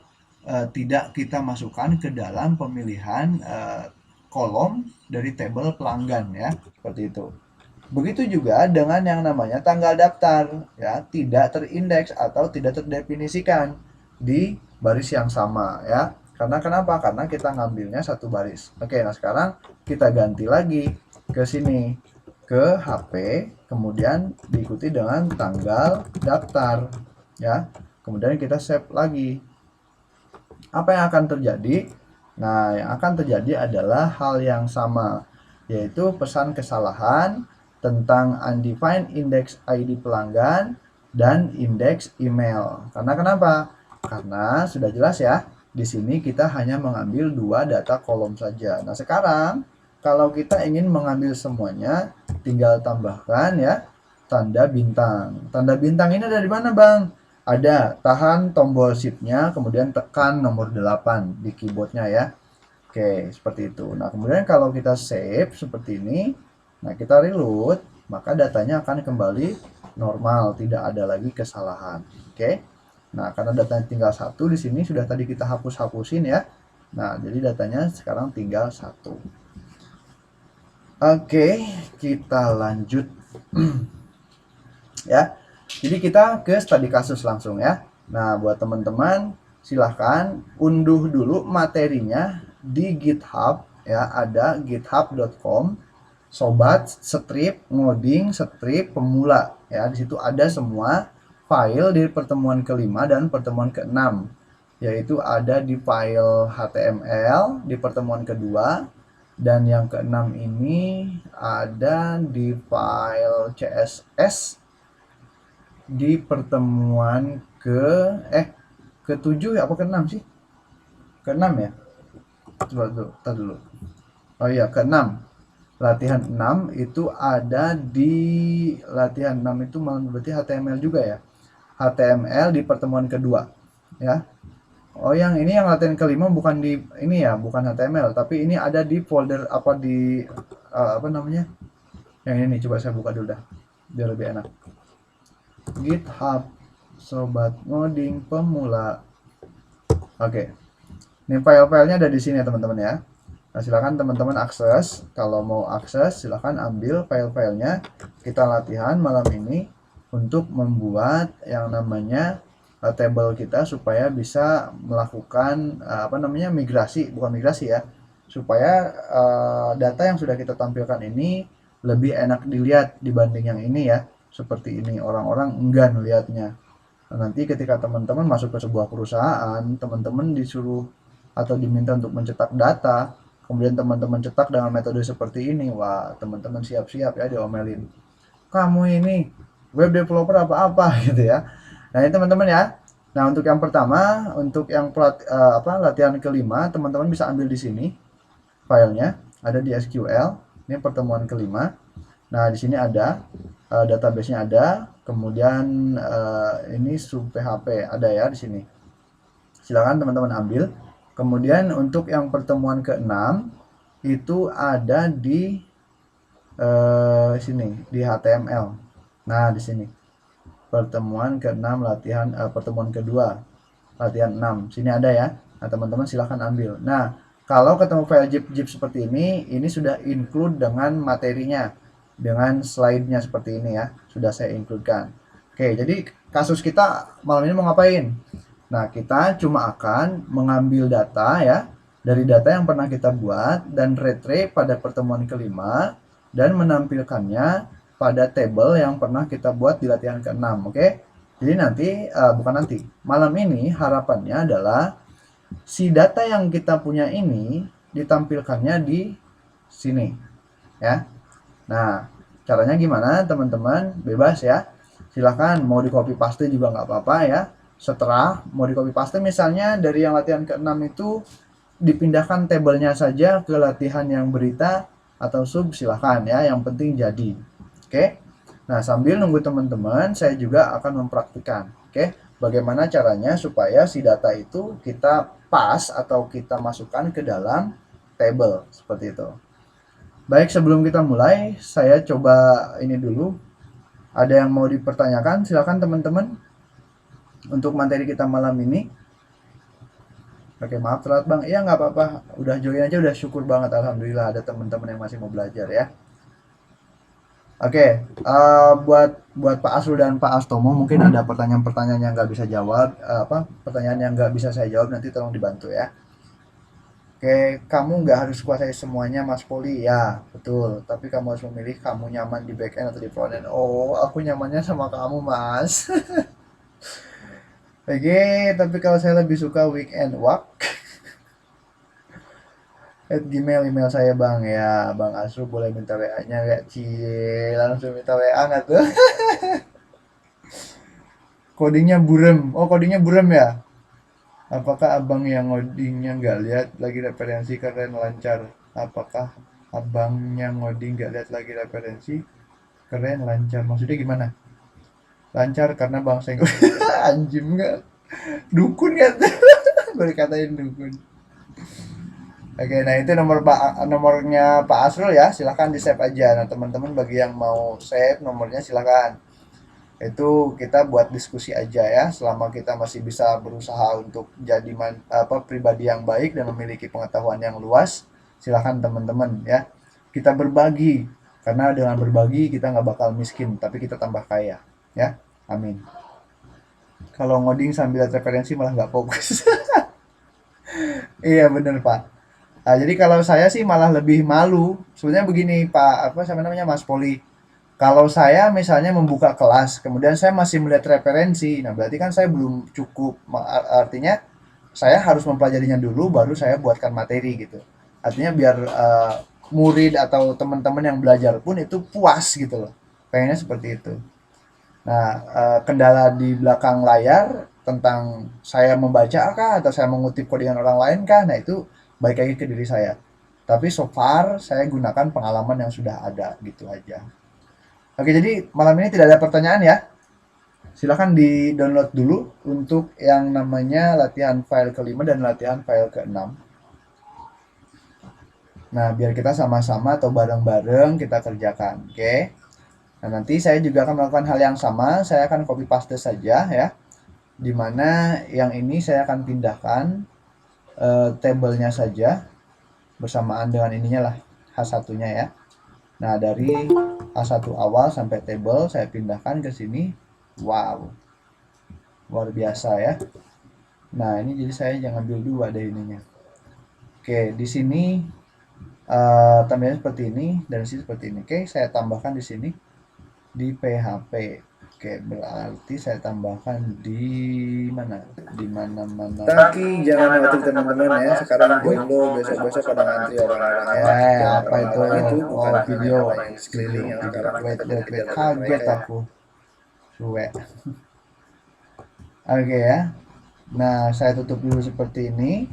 tidak kita masukkan ke dalam pemilihan kolom dari tabel pelanggan ya, seperti itu. Begitu juga dengan yang namanya tanggal daftar ya, tidak terindeks atau tidak terdefinisikan di baris yang sama ya. Karena kenapa? Karena kita ngambilnya satu baris. Oke, nah sekarang kita ganti lagi ke sini ke HP, kemudian diikuti dengan tanggal daftar ya. Kemudian kita save lagi. Apa yang akan terjadi? Nah, yang akan terjadi adalah hal yang sama, yaitu pesan kesalahan tentang undefined index ID pelanggan dan indeks email. Karena kenapa? Karena sudah jelas ya, di sini kita hanya mengambil 2 data kolom saja. Nah, sekarang kalau kita ingin mengambil semuanya, tinggal tambahkan ya tanda bintang. Tanda bintang ini ada di mana, Bang? Ada, tahan tombol shift-nya, kemudian tekan nomor 8 di keyboardnya ya. Oke, seperti itu. Nah, kemudian kalau kita save seperti ini, nah kita reload, maka datanya akan kembali normal, tidak ada lagi kesalahan. Oke. Nah, karena datanya tinggal 1 di sini sudah tadi kita hapus-hapusin ya. Nah, jadi datanya sekarang tinggal 1. Oke, kita lanjut. Ya. Jadi kita ke studi kasus langsung ya. Nah, buat teman-teman silahkan unduh dulu materinya di GitHub ya, ada github.com sobat strip ngoding strip pemula ya. Di situ ada semua file di pertemuan kelima dan pertemuan keenam, yaitu ada di file HTML di pertemuan kedua, dan yang keenam ini ada di file CSS di pertemuan ke-7 ya, apa ke-6 sih? Ke-6 ya? Coba dulu. Oh iya, ke-6. Latihan 6 itu ada di latihan 6 itu berarti HTML juga ya. HTML di pertemuan kedua ya. Oh, yang ini yang latihan kelima bukan di ini ya, bukan HTML, tapi ini ada di folder apa di apa namanya? Yang ini coba saya buka dulu dah biar lebih enak. GitHub sobat ngoding pemula. Oke. Ini file-filenya ada di sini ya teman-teman ya. Nah, silakan teman-teman akses. Kalau mau akses silakan ambil file-filenya. Kita latihan malam ini untuk membuat yang namanya table kita supaya bisa melakukan apa namanya migrasi, bukan migrasi ya. Supaya data yang sudah kita tampilkan ini lebih enak dilihat dibanding yang ini ya. Seperti ini, orang-orang enggan melihatnya. Nah, nanti ketika teman-teman masuk ke sebuah perusahaan, teman-teman disuruh atau diminta untuk mencetak data, kemudian teman-teman cetak dengan metode seperti ini, wah teman-teman siap-siap ya diomelin. Kamu ini web developer apa-apa gitu ya. Nah, ini teman-teman ya. Nah, untuk yang pertama, untuk yang latihan kelima, teman-teman bisa ambil di sini filenya, ada di SQL. Ini pertemuan kelima. Nah, di sini ada database-nya ada, kemudian ini sub PHP ada ya di sini. Silakan teman-teman ambil. Kemudian untuk yang pertemuan ke-6 itu ada di sini di HTML. Nah, di sini pertemuan ke-6 latihan pertemuan kedua latihan 6. Sini ada ya. Nah, teman-teman silahkan ambil. Nah, kalau ketemu file zip seperti ini sudah include dengan materinya, dengan slide-nya seperti ini ya. Sudah saya include-kan. Oke, jadi kasus kita malam ini mau ngapain? Nah, kita cuma akan mengambil data ya, dari data yang pernah kita buat dan retrieve pada pertemuan kelima dan menampilkannya pada table yang pernah kita buat di latihan ke-6, oke? Jadi nanti, bukan nanti, malam ini harapannya adalah si data yang kita punya ini ditampilkannya di sini, ya. Nah, caranya gimana teman-teman? Bebas ya. Silahkan mau di copy paste juga nggak apa-apa ya. Setelah mau di copy paste misalnya dari yang latihan ke-6 itu dipindahkan tabelnya saja ke latihan yang berita atau sub, silahkan ya. Yang penting jadi. Oke. Nah, sambil nunggu teman-teman, saya juga akan mempraktikkan. Oke. Bagaimana caranya supaya si data itu kita pas atau kita masukkan ke dalam table seperti itu. Baik, sebelum kita mulai, saya coba ini dulu. Ada yang mau dipertanyakan? Silakan teman-teman. Untuk materi kita malam ini. Oke, maaf telat bang. Iya nggak apa-apa. Udah join aja, udah syukur banget. Alhamdulillah ada teman-teman yang masih mau belajar ya. Oke, buat Pak Asrul dan Pak Astomo mungkin ada pertanyaan-pertanyaan yang nggak bisa jawab. Pertanyaan yang nggak bisa saya jawab nanti tolong dibantu ya. Oke, kamu nggak harus kuasai semuanya, Mas Poli. Ya, betul. Tapi kamu harus memilih kamu nyaman di back end atau di front end. Oh, aku nyamannya sama kamu, Mas. Oke, tapi kalau saya lebih suka weekend. Wak. Gmail email saya, Bang. Ya, Bang Asru boleh minta WA-nya ya. Cie, langsung minta WA nggak tuh? Codingnya burem. Oh, codingnya burem ya? Apakah abang yang ngodingnya nggak lihat lagi referensi keren lancar? Apakah abangnya ngoding nggak lihat lagi referensi keren lancar? Maksudnya gimana? Lancar karena bang senggol. Anjim nggak? Dukun nggak tuh? Boleh katain dukun. Oke, nah itu nomornya Pak Asrul ya. Silahkan di save aja. Nah teman-teman bagi yang mau save nomornya silahkan. Itu kita buat diskusi aja ya, selama kita masih bisa berusaha untuk jadi pribadi yang baik dan memiliki pengetahuan yang luas, silahkan teman-teman ya, kita berbagi, karena dengan berbagi kita nggak bakal miskin tapi kita tambah kaya ya, amin. Kalau ngoding sambil lihat referensi malah nggak fokus. Iya bener Pak. Nah, jadi kalau saya sih malah lebih malu sebenarnya begini Pak, apa sama namanya Mas Poli. Kalau saya misalnya membuka kelas, kemudian saya masih melihat referensi, nah berarti kan saya belum cukup, artinya saya harus mempelajarinya dulu, baru saya buatkan materi gitu. Artinya biar murid atau teman-teman yang belajar pun itu puas gitu loh, pengennya seperti itu. Nah, kendala di belakang layar tentang saya membaca kah atau saya mengutip codingan orang lain kah, nah itu baik lagi ke diri saya. Tapi so far saya gunakan pengalaman yang sudah ada gitu aja. Oke, jadi malam ini tidak ada pertanyaan ya. Silahkan di-download dulu untuk yang namanya latihan file kelima dan latihan file keenam. Nah, biar kita sama-sama atau bareng-bareng kita kerjakan, oke? Nah, nanti saya juga akan melakukan hal yang sama. Saya akan copy paste saja ya. Dimana yang ini saya akan pindahkan tabelnya saja bersamaan dengan ininya lah, H1-nya ya. Nah, dari A1 awal sampai table saya pindahkan ke sini. Wow. Luar biasa ya. Nah, ini jadi saya jangan ambil dua deh ininya. Oke, di sini tampilannya seperti ini dan di sini seperti ini. Oke, saya tambahkan di sini di PHP. Oke, berarti saya tambahkan di mana? Di mana-mana. Tapi jangan khawatir teman-teman ya. Sekarang gue lo besok-besok pada ngantri orang-orang ya. Apa itu? Oh, video sekeliling yang sekarang wait, kaget aku. Suwe. Oke ya. Nah, saya tutup dulu seperti ini.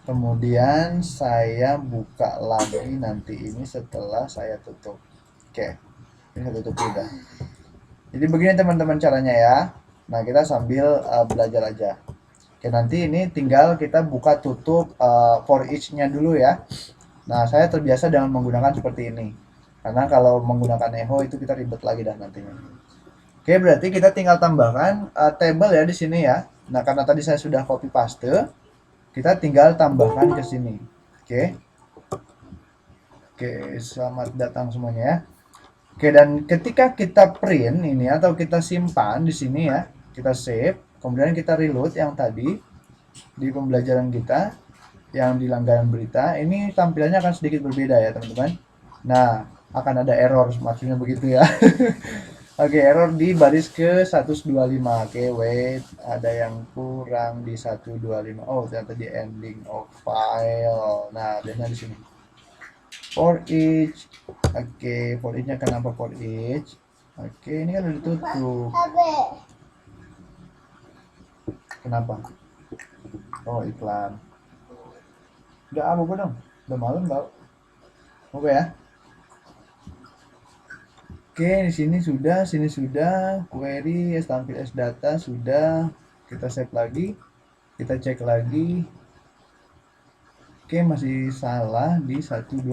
Kemudian saya buka lagi nanti ini setelah saya tutup. Oke. Ini saya tutup udah. Jadi begini teman-teman caranya ya. Nah, kita sambil belajar aja. Oke, nanti ini tinggal kita buka tutup for each-nya dulu ya. Nah, saya terbiasa dengan menggunakan seperti ini. Karena kalau menggunakan echo itu kita ribet lagi dah nantinya. Oke, berarti kita tinggal tambahkan table ya di sini ya. Nah, karena tadi saya sudah copy paste, kita tinggal tambahkan ke sini. Oke. Oke, selamat datang semuanya ya. Oke, dan ketika kita print ini atau kita simpan di sini ya, kita save, kemudian kita reload yang tadi di pembelajaran kita yang di langganan berita, ini tampilannya akan sedikit berbeda ya, teman-teman. Nah, akan ada error maksudnya begitu ya. Oke, error di baris ke 125. Oke, wait, ada yang kurang di 125. Oh, ternyata di ending of file. Nah, biasanya di sini. For each. Oke, for each-nya kenapa for each? Oke, ini kan udah ditutup. Kenapa? Oh, iklan. Udah apa dong? Udah malam tau. Oke ya. Oke, di sini sudah, query tampil as data sudah, kita save lagi, kita cek lagi. Oke, masih salah di 126.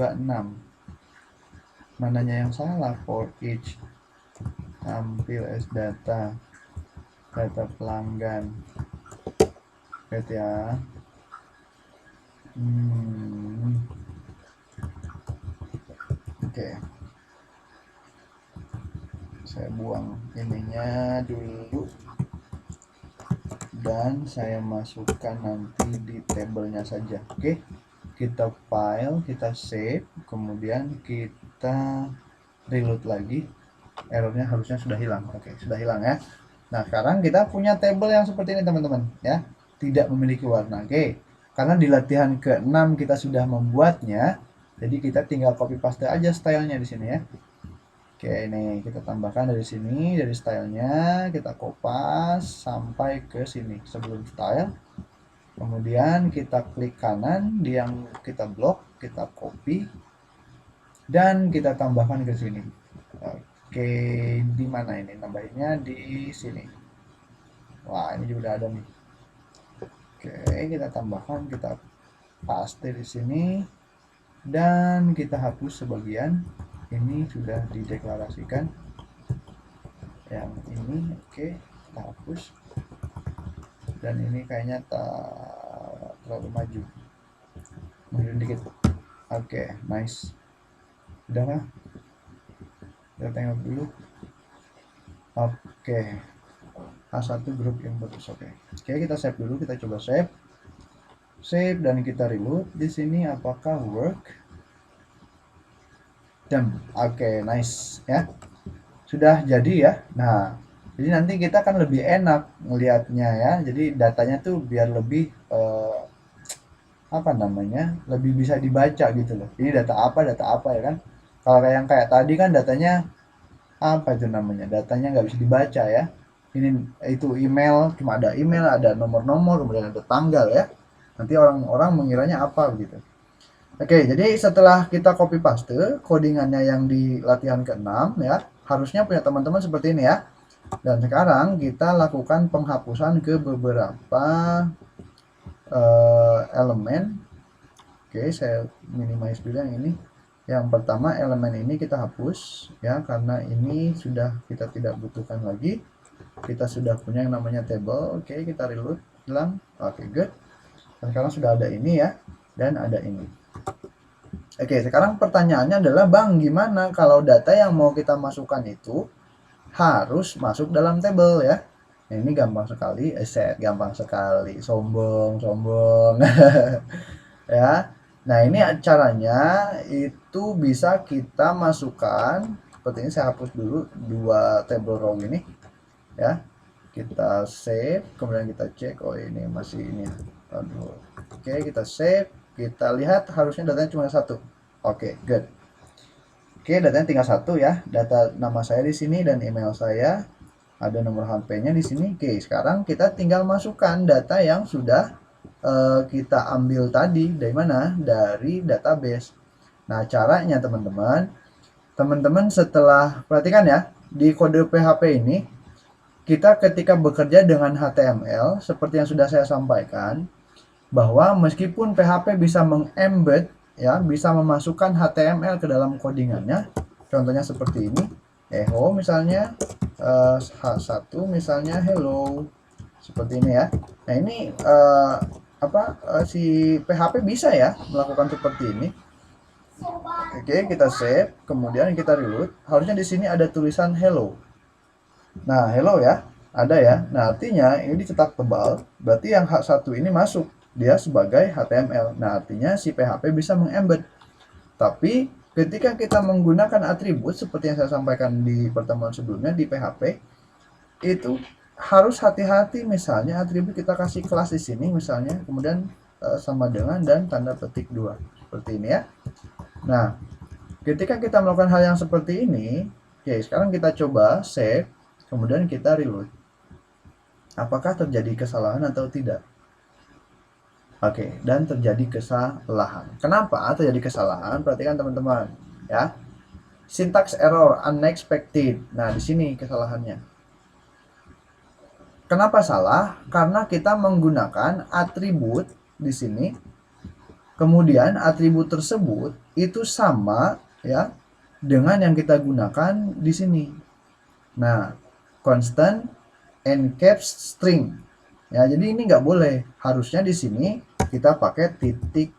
Mananya yang salah? For each tampil as data pelanggan. Lihat ya. Oke. Saya buang ininya dulu dan saya masukkan nanti di tabelnya saja. Oke, kita file, kita save, kemudian kita reload lagi. Errornya harusnya sudah hilang. Oke, sudah hilang ya. Nah, sekarang kita punya tabel yang seperti ini teman-teman ya, tidak memiliki warna. Oke, karena di latihan ke-6 kita sudah membuatnya, jadi kita tinggal copy paste aja stylenya di sini ya. Oke, ini kita tambahkan dari sini, dari stylenya kita kopas sampai ke sini sebelum style. Kemudian kita klik kanan di yang kita blok, kita copy dan kita tambahkan ke sini. Oke, di mana ini? Nambahinnya di sini. Wah, ini juga udah ada nih. Oke, kita tambahkan, kita paste di sini dan kita hapus sebagian. Ini sudah dideklarasikan yang ini. Oke, kita hapus dan ini kayaknya tak terlalu maju, mundur dikit. Oke, nice. Udah lah, kita tengok dulu. Oke, A1 grup input. Oke, kita save dulu, kita coba save dan kita reload di sini. Apakah work? Oke, nice ya, sudah jadi ya. Nah, jadi nanti kita kan lebih enak ngelihatnya ya, jadi datanya tuh biar lebih apa namanya, lebih bisa dibaca gitu loh. Ini data apa ya kan. Kalau kayak tadi kan datanya apa itu namanya, datanya nggak bisa dibaca ya. Ini itu email, cuma ada email, ada nomor-nomor, kemudian ada tanggal ya. Nanti orang-orang mengiranya apa gitu. Oke, jadi setelah kita copy paste codingannya yang di latihan ke-6 ya, harusnya punya teman-teman seperti ini ya. Dan sekarang kita lakukan penghapusan ke beberapa elemen. Oke, saya minimize dulu yang ini. Yang pertama, elemen ini kita hapus ya, karena ini sudah kita tidak butuhkan lagi. Kita sudah punya yang namanya table. Oke, kita reload, hilang. Oke, good. Dan sekarang sudah ada ini ya, dan ada ini. Oke, sekarang pertanyaannya adalah, Bang, gimana kalau data yang mau kita masukkan itu harus masuk dalam tabel ya? Nah, ini gampang sekali, gampang sekali, sombong. Ya. Nah, ini caranya itu bisa kita masukkan seperti ini. Saya hapus dulu dua table row ini ya. Kita save, kemudian kita cek. Oh, ini masih ini. Aduh. Oke, kita save. Kita lihat harusnya datanya cuma satu. Oke, good. Oke, datanya tinggal satu ya. Data nama saya di sini dan email saya. Ada nomor HP-nya di sini. Oke, sekarang kita tinggal masukkan data yang sudah kita ambil tadi. Dari mana? Dari database. Nah, caranya teman-teman setelah, perhatikan ya, di kode PHP ini, kita ketika bekerja dengan HTML, seperti yang sudah saya sampaikan, bahwa meskipun PHP bisa mengembed ya, bisa memasukkan HTML ke dalam codingannya, Contohnya seperti ini, echo misalnya, H1 misalnya hello, seperti ini ya. Nah ini si PHP bisa ya melakukan seperti ini. Oke, kita save, kemudian kita reload. Harusnya di sini ada tulisan hello. Nah, hello ya, ada ya. Nah, artinya ini dicetak tebal, berarti yang H1 ini masuk, dia sebagai HTML. Nah, artinya si PHP bisa mengembed. Tapi ketika kita menggunakan atribut seperti yang saya sampaikan di pertemuan sebelumnya di PHP, itu harus hati-hati. Misalnya atribut kita kasih kelas di sini misalnya, kemudian sama dengan dan tanda petik 2. Seperti ini ya. Nah, ketika kita melakukan hal yang seperti ini, oke, sekarang kita coba save, kemudian kita reload. Apakah terjadi kesalahan atau tidak? Oke, dan terjadi kesalahan. Kenapa terjadi kesalahan? Perhatikan teman-teman, ya. Syntax error unexpected. Nah, di sini kesalahannya. Kenapa salah? Karena kita menggunakan atribut di sini. Kemudian atribut tersebut itu sama ya dengan yang kita gunakan di sini. Nah, constant encaps string. Ya, jadi ini nggak boleh. Harusnya di sini kita pakai titik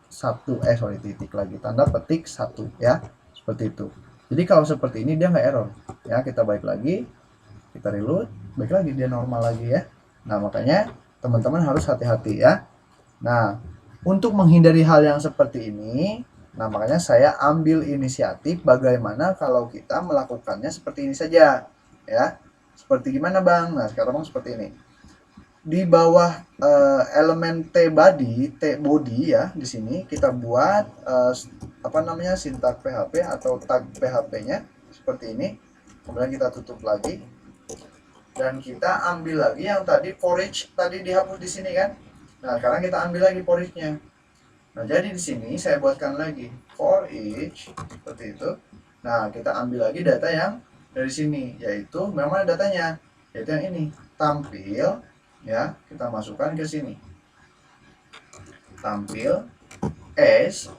tanda petik 1 ya, seperti itu. Jadi kalau seperti ini dia nggak error. Ya, kita balik lagi, kita reload, balik lagi dia normal lagi ya. Nah, makanya teman-teman harus hati-hati ya. Nah, untuk menghindari hal yang seperti ini, nah makanya saya ambil inisiatif bagaimana kalau kita melakukannya seperti ini saja, ya. Seperti gimana Bang? Nah sekarang Bang seperti ini. Di bawah elemen T body ya, di sini kita buat sintak PHP atau tag PHP-nya seperti ini. Kemudian kita tutup lagi dan kita ambil lagi yang tadi for each tadi dihapus di sini kan. Nah, sekarang kita ambil lagi for each-nya. Nah, jadi di sini saya buatkan lagi for each seperti itu. Nah, kita ambil lagi data yang dari sini, yaitu memang datanya, yaitu yang ini, tampil ya, kita masukkan ke sini. Tampil as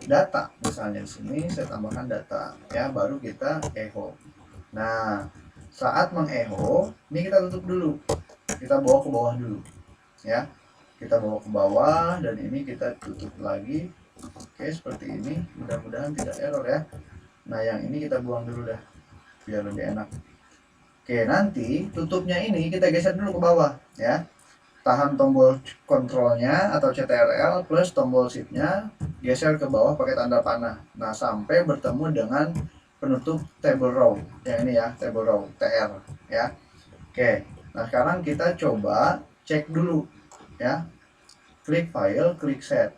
data. Misalnya di sini saya tambahkan data ya, baru kita echo. Nah, saat mengecho, ini kita tutup dulu. Kita bawa ke bawah dulu. Ya, kita bawa ke bawah dan ini kita tutup lagi. Oke, seperti ini. Mudah-mudahan tidak error ya. Nah, yang ini kita buang dulu dah biar lebih enak. Oke, nanti tutupnya ini kita geser dulu ke bawah ya. Tahan tombol kontrolnya atau CTRL plus tombol shift-nya, geser ke bawah pakai tanda panah. Nah, sampai bertemu dengan penutup table row. Yang ini ya, table row TR ya. Oke. Nah, sekarang kita coba cek dulu ya, klik file, klik set.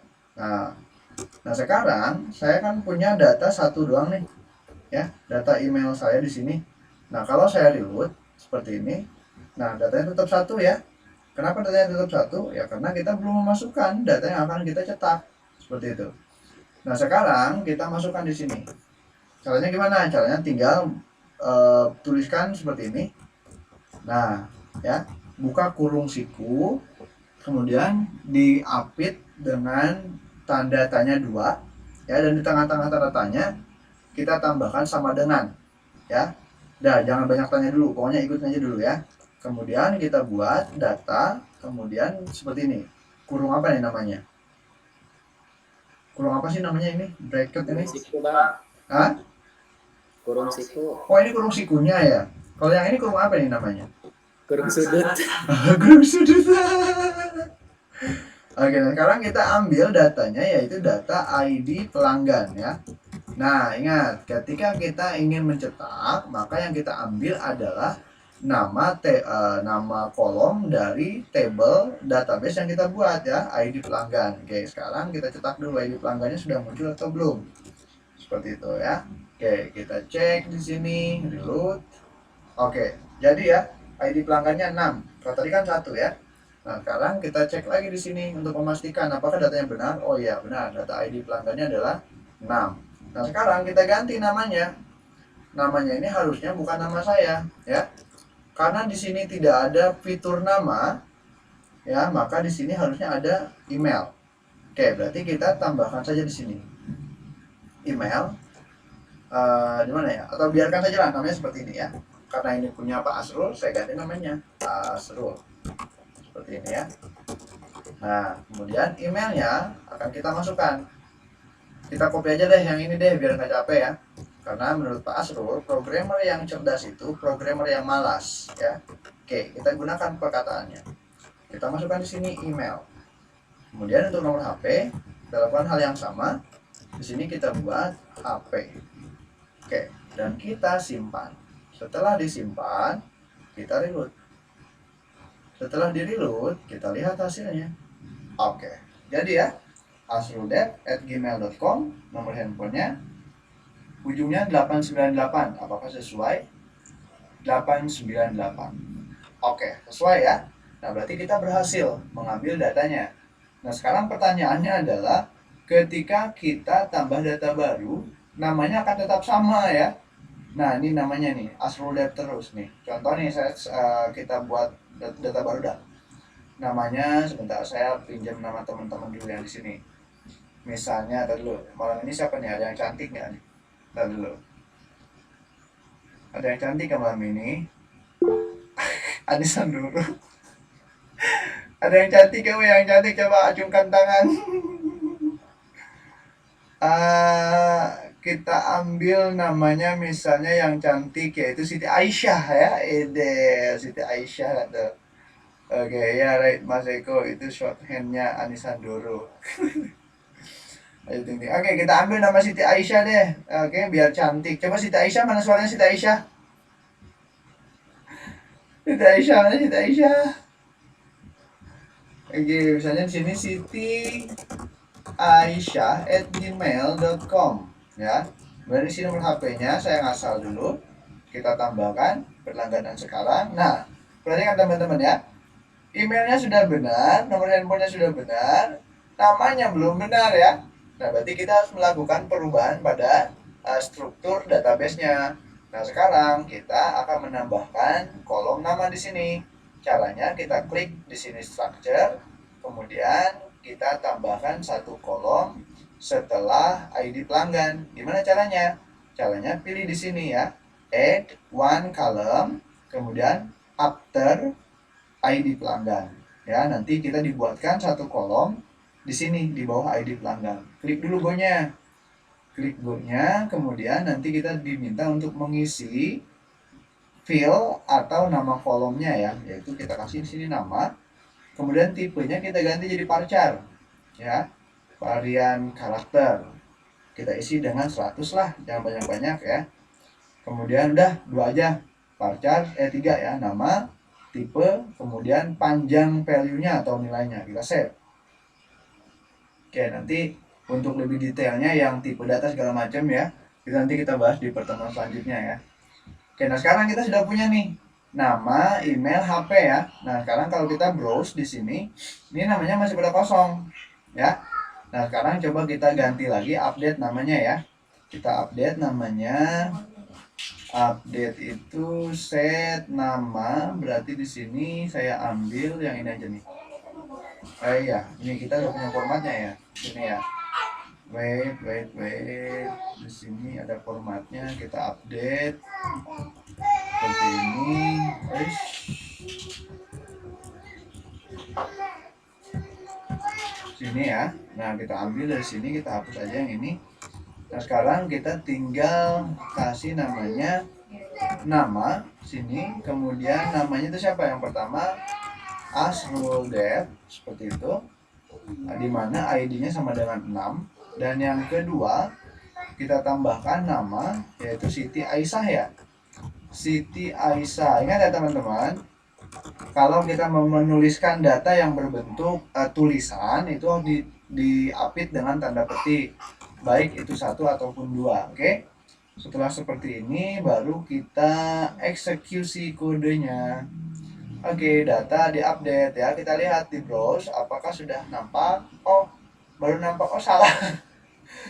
Nah sekarang saya kan punya data satu doang nih ya, data email saya di sini. Nah, kalau saya reload seperti ini, nah datanya tetap satu ya. Kenapa datanya tetap satu? Ya karena kita belum memasukkan data yang akan kita cetak seperti itu. Nah, sekarang kita masukkan di sini. Caranya gimana? Caranya tinggal tuliskan seperti ini. Nah ya, buka kurung siku, kemudian diapit dengan tanda tanya 2 ya, dan di tengah-tengah tanda tanya kita tambahkan sama dengan ya. Dah, jangan banyak tanya dulu, pokoknya ikut aja dulu ya. Kemudian kita buat data, kemudian seperti ini. Kurung apa nih namanya? Kurung apa sih namanya ini? Bracket ini? Siku, Bang. Hah? Kurung siku. Oh, ini kurung sikunya ya. Kalau yang ini kurung apa nih namanya? Kurung sudut. Kurung sudut. Oke, nah sekarang kita ambil datanya, yaitu data ID pelanggan ya. Nah, ingat, ketika kita ingin mencetak, maka yang kita ambil adalah nama kolom dari table database yang kita buat ya, ID pelanggan. Oke, sekarang kita cetak dulu ID pelanggannya sudah muncul atau belum. Seperti itu ya. Oke, kita cek di sini, reload. Oke, jadi ya ID pelanggannya 6. Kalau tadi kan 1 ya. Nah, sekarang kita cek lagi di sini untuk memastikan apakah datanya benar. Oh iya, benar. Data ID pelanggannya adalah 6. Nah, sekarang kita ganti namanya. Namanya ini harusnya bukan nama saya, ya. Karena di sini tidak ada fitur nama, ya, maka di sini harusnya ada email. Oke, berarti kita tambahkan saja di sini. Email. di mana ya, atau biarkan saja lah namanya seperti ini ya, karena ini punya Pak Asrul saya ganti namanya Asrul seperti ini ya. Nah kemudian emailnya akan kita masukkan, kita copy aja deh yang ini deh biar nggak capek ya, karena menurut Pak Asrul programmer yang cerdas itu programmer yang malas ya. Oke, kita gunakan perkataannya, kita masukkan di sini email. Kemudian untuk nomor HP kita lakukan hal yang sama, di sini kita buat HP. Oke, dan kita simpan. Setelah disimpan kita reload. Setelah di reload kita lihat hasilnya. Oke, jadi ya asruldev@gmail.com, nomor handphonenya ujungnya 898. Apakah sesuai? 898. Oke, sesuai ya. Nah, berarti kita berhasil mengambil datanya. Nah, sekarang pertanyaannya adalah ketika kita tambah data baru, namanya akan tetap sama ya. Nah, ini namanya nih asruldev terus nih. Contoh nih kita buat data baru dah. Namanya sebentar saya pinjam nama teman-teman dulu yang di sini. Misalnya tadi dulu, malam ini siapa nih? Ada yang cantik nggak nih? Tadi dulu. Ada yang cantik nggak malam ini? Anisan dulu. Ada yang cantik kamu, yang cantik coba acungkan tangan. Kita ambil namanya misalnya yang cantik yaitu Siti Aisyah ya. Siti Aisyah atau oke ya, right Mas Eko, itu shorthandnya Anisandoro. Ayo tinggi. Oke, kita ambil nama Siti Aisyah deh. Oke, biar cantik. Coba Siti Aisyah, mana suaranya Siti Aisyah? Siti Aisyah, mana Siti Aisyah? Oke, misalnya di sini Siti Aisyah@gmail.com ya. Dari sini nomor HP-nya saya ngasal dulu. Kita tambahkan berlangganan sekarang. Nah, perhatikan teman-teman ya. Emailnya sudah benar, nomor handphonenya sudah benar, namanya belum benar ya. Nah, berarti kita harus melakukan perubahan pada struktur database-nya. Nah, sekarang kita akan menambahkan kolom nama di sini. Caranya kita klik di sini structure, kemudian kita tambahkan satu kolom setelah ID pelanggan. Gimana caranya? Caranya pilih di sini ya, add one column, kemudian after ID pelanggan. Ya, nanti kita dibuatkan satu kolom di sini di bawah ID pelanggan. Klik dulu go-nya. Klik go-nya, kemudian nanti kita diminta untuk mengisi field atau nama kolomnya ya, yaitu kita kasih di sini nama. Kemudian tipenya kita ganti jadi varchar. Ya. Varian karakter. Kita isi dengan 100 lah, jangan banyak-banyak ya. Kemudian udah dua aja. Varchar 3 ya, nama, tipe, kemudian panjang value-nya atau nilainya. Kita save. Oke, nanti untuk lebih detailnya yang tipe data segala macam ya, nanti kita bahas di pertemuan selanjutnya ya. Oke, nah sekarang kita sudah punya nih nama, email, HP ya. Nah, sekarang kalau kita browse di sini, ini namanya masih pada kosong ya. Nah, sekarang coba kita ganti lagi, update namanya ya. Kita update namanya. Update itu set nama, berarti di sini saya ambil yang ini aja nih. Iya, ini kita udah punya formatnya ya. Ini ya. Wait. Di sini ada formatnya, kita update seperti ini. Sini ya. Nah, kita ambil dari sini, kita hapus aja yang ini. Nah, sekarang kita tinggal kasih namanya nama sini, kemudian namanya itu siapa? Yang pertama asruldev seperti itu. Nah, di mana ID-nya sama dengan 6, dan yang kedua kita tambahkan nama yaitu Siti Aisyah ya. Siti Aisyah. Ingat ya teman-teman, kalau kita mau menuliskan data yang berbentuk tulisan itu diapit dengan tanda petik, baik itu 1 ataupun 2. Oke. Setelah seperti ini baru kita eksekusi kodenya. Oke, data diupdate ya. Kita lihat di browse apakah sudah nampak. Oh, baru nampak. Oh, salah.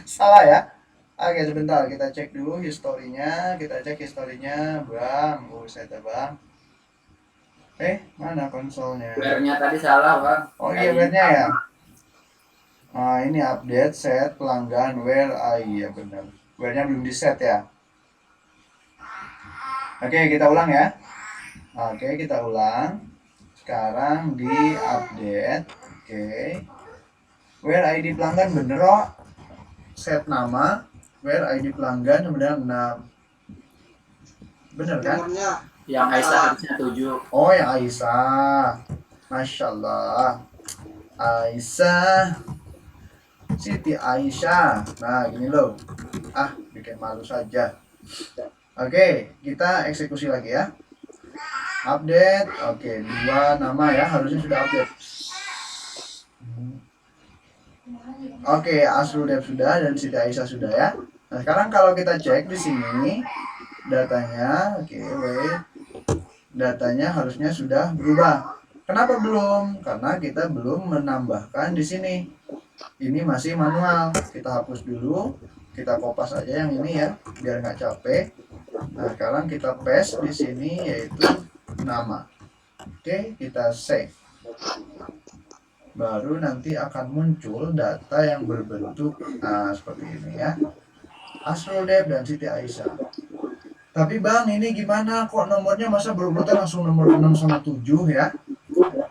Salah ya. Oke, sebentar kita cek dulu historinya. Kita cek historinya, Bang. Buset ya, Bang. Mana konsolnya? Where-nya tadi salah, Bang. Oh iya, where-nya ya. Nah, ini update set pelanggan where. Iya benar. where-nya belum di set ya. Oke, kita ulang ya. Oke, kita ulang. Sekarang di update. Oke. Where ID pelanggan bener kok. Set nama, where ID pelanggan kemudian 6. Bener kan? Nomornya Yang Aisyah harusnya 7. Oh, yang Aisyah. Masya Allah. Aisyah. Siti Aisyah. Nah, gini loh. Bikin malu saja. Oke, kita eksekusi lagi ya. Update. Oke, 2 nama ya, harusnya sudah update. Oke, Asrul Dev sudah dan Siti Aisyah sudah ya. Nah, sekarang kalau kita cek di sini datanya, wait. Datanya harusnya sudah berubah. Kenapa belum? Karena kita belum menambahkan di sini. Ini masih manual. Kita hapus dulu. Kita kopas aja yang ini ya, biar nggak capek. Nah, sekarang kita paste di sini yaitu nama. Oke, kita save. Baru nanti akan muncul data yang berbentuk seperti ini ya. Asrul Dev dan Siti Aisyah. Tapi Bang, ini gimana kok nomornya masa berurutan langsung nomor 6 sama 7 ya?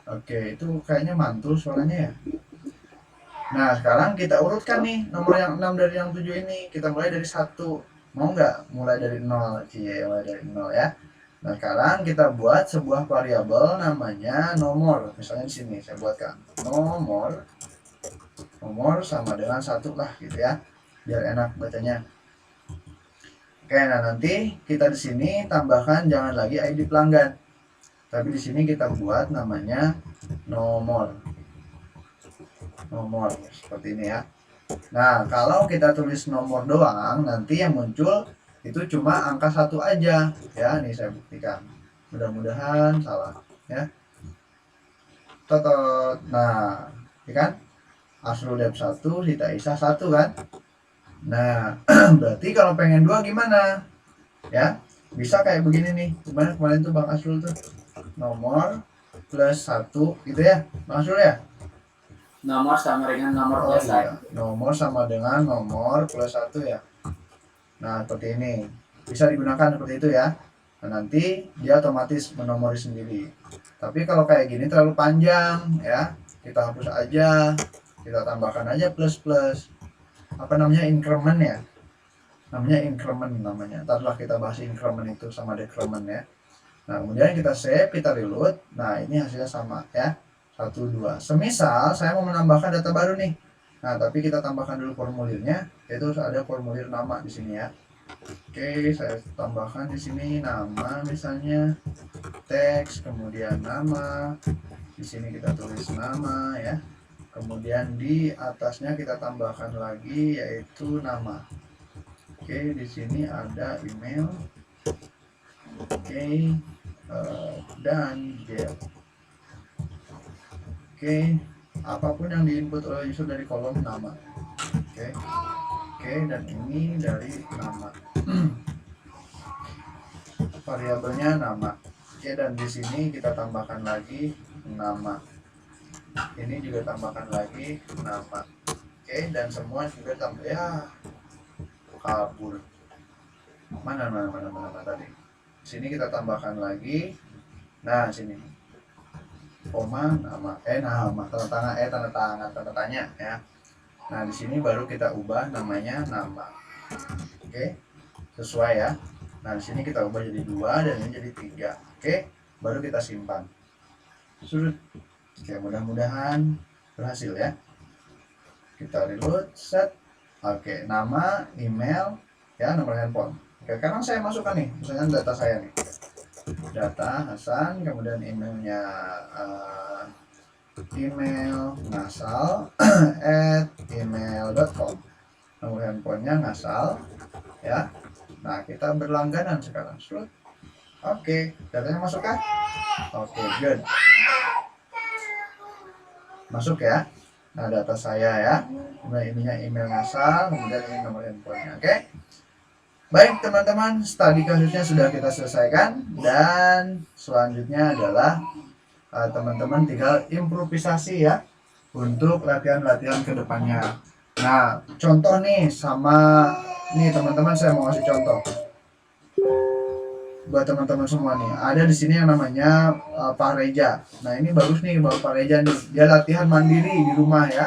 Oke, itu kayaknya mantul suaranya ya. Nah, sekarang kita urutkan nih nomor yang 6 dari yang 7 ini. Kita mulai dari 1. Mau nggak? Mulai dari 0. Mulai dari 0 ya. Nah, sekarang kita buat sebuah variabel namanya nomor. Misalnya di sini saya buatkan nomor sama dengan 1 lah gitu ya. Biar enak bacanya. Oke, nah nanti kita di sini tambahkan jangan lagi ID pelanggan. Tapi di sini kita buat namanya nomor seperti ini ya. Nah, kalau kita tulis nomor doang, nanti yang muncul itu cuma angka 1 aja ya. Nih saya buktikan, mudah-mudahan salah ya. Totot. Nah, ya kan, Asrul Dev 1, Siti Aisyah 1 kan. Nah, berarti kalau pengen 2 gimana ya? Bisa kayak begini nih. Gimana kemarin tuh Bang Asrul tuh, nomor plus 1 gitu ya Bang Asrul ya. Nomor sama dengan nomor plus 1. Iya. Nomor sama dengan nomor plus 1 ya. Nah, seperti ini. Bisa digunakan seperti itu ya. Nah, nanti dia otomatis menomori sendiri. Tapi kalau kayak gini terlalu panjang ya, kita hapus aja. Kita tambahkan aja plus. Apa namanya, increment ya. Namanya increment namanya. Ntarlah kita bahas increment itu sama decrement ya. Nah, kemudian kita save, kita reload. Nah, ini hasilnya sama ya. 1, 2. Semisal saya mau menambahkan data baru nih. Nah, tapi kita tambahkan dulu formulirnya, yaitu ada formulir nama di sini ya. Oke, saya tambahkan di sini nama misalnya, teks, kemudian nama. Di sini kita tulis nama ya. Kemudian di atasnya kita tambahkan lagi yaitu nama. Oke, di sini ada email. Oke, dan Gmail. Oke, apapun yang diinput oleh user dari kolom nama. Oke, dan ini dari nama. Variabelnya nama. Oke, dan di sini kita tambahkan lagi nama. Ini juga tambahkan lagi nama. Oke, dan semua juga tambah ya. Kabur. Mana tadi. Sini kita tambahkan lagi. Nah, sini. Koma nama tanda tanya ya. Nah, di sini baru kita ubah namanya nama. Oke, sesuai ya. Nah, di sini kita ubah jadi 2 dan ini jadi 3. Oke, baru kita simpan. Surut. Oke, mudah-mudahan berhasil ya. Kita reload, set. Oke, nama, email ya, nomor handphone. Oke, sekarang saya masukkan nih, misalnya data saya nih. Data Hasan, kemudian emailnya email ngasal @email.com, nomor handphonenya ngasal ya. Nah, kita berlangganan sekarang. Oke, datanya masuk kan? Oke, good. Masuk ya. Nah, data saya ya. Kemudian ininya email ngasal, kemudian ini nomor handphonenya. Oke. Baik teman-teman, studi kasusnya sudah kita selesaikan dan selanjutnya adalah teman-teman tinggal improvisasi ya untuk latihan-latihan kedepannya. Nah, contoh nih sama Nih teman-teman, saya mau kasih contoh buat teman-teman semua nih. Ada di sini yang namanya Pak Reja. Nah ini bagus nih Pak Reja nih. Dia latihan mandiri di rumah ya.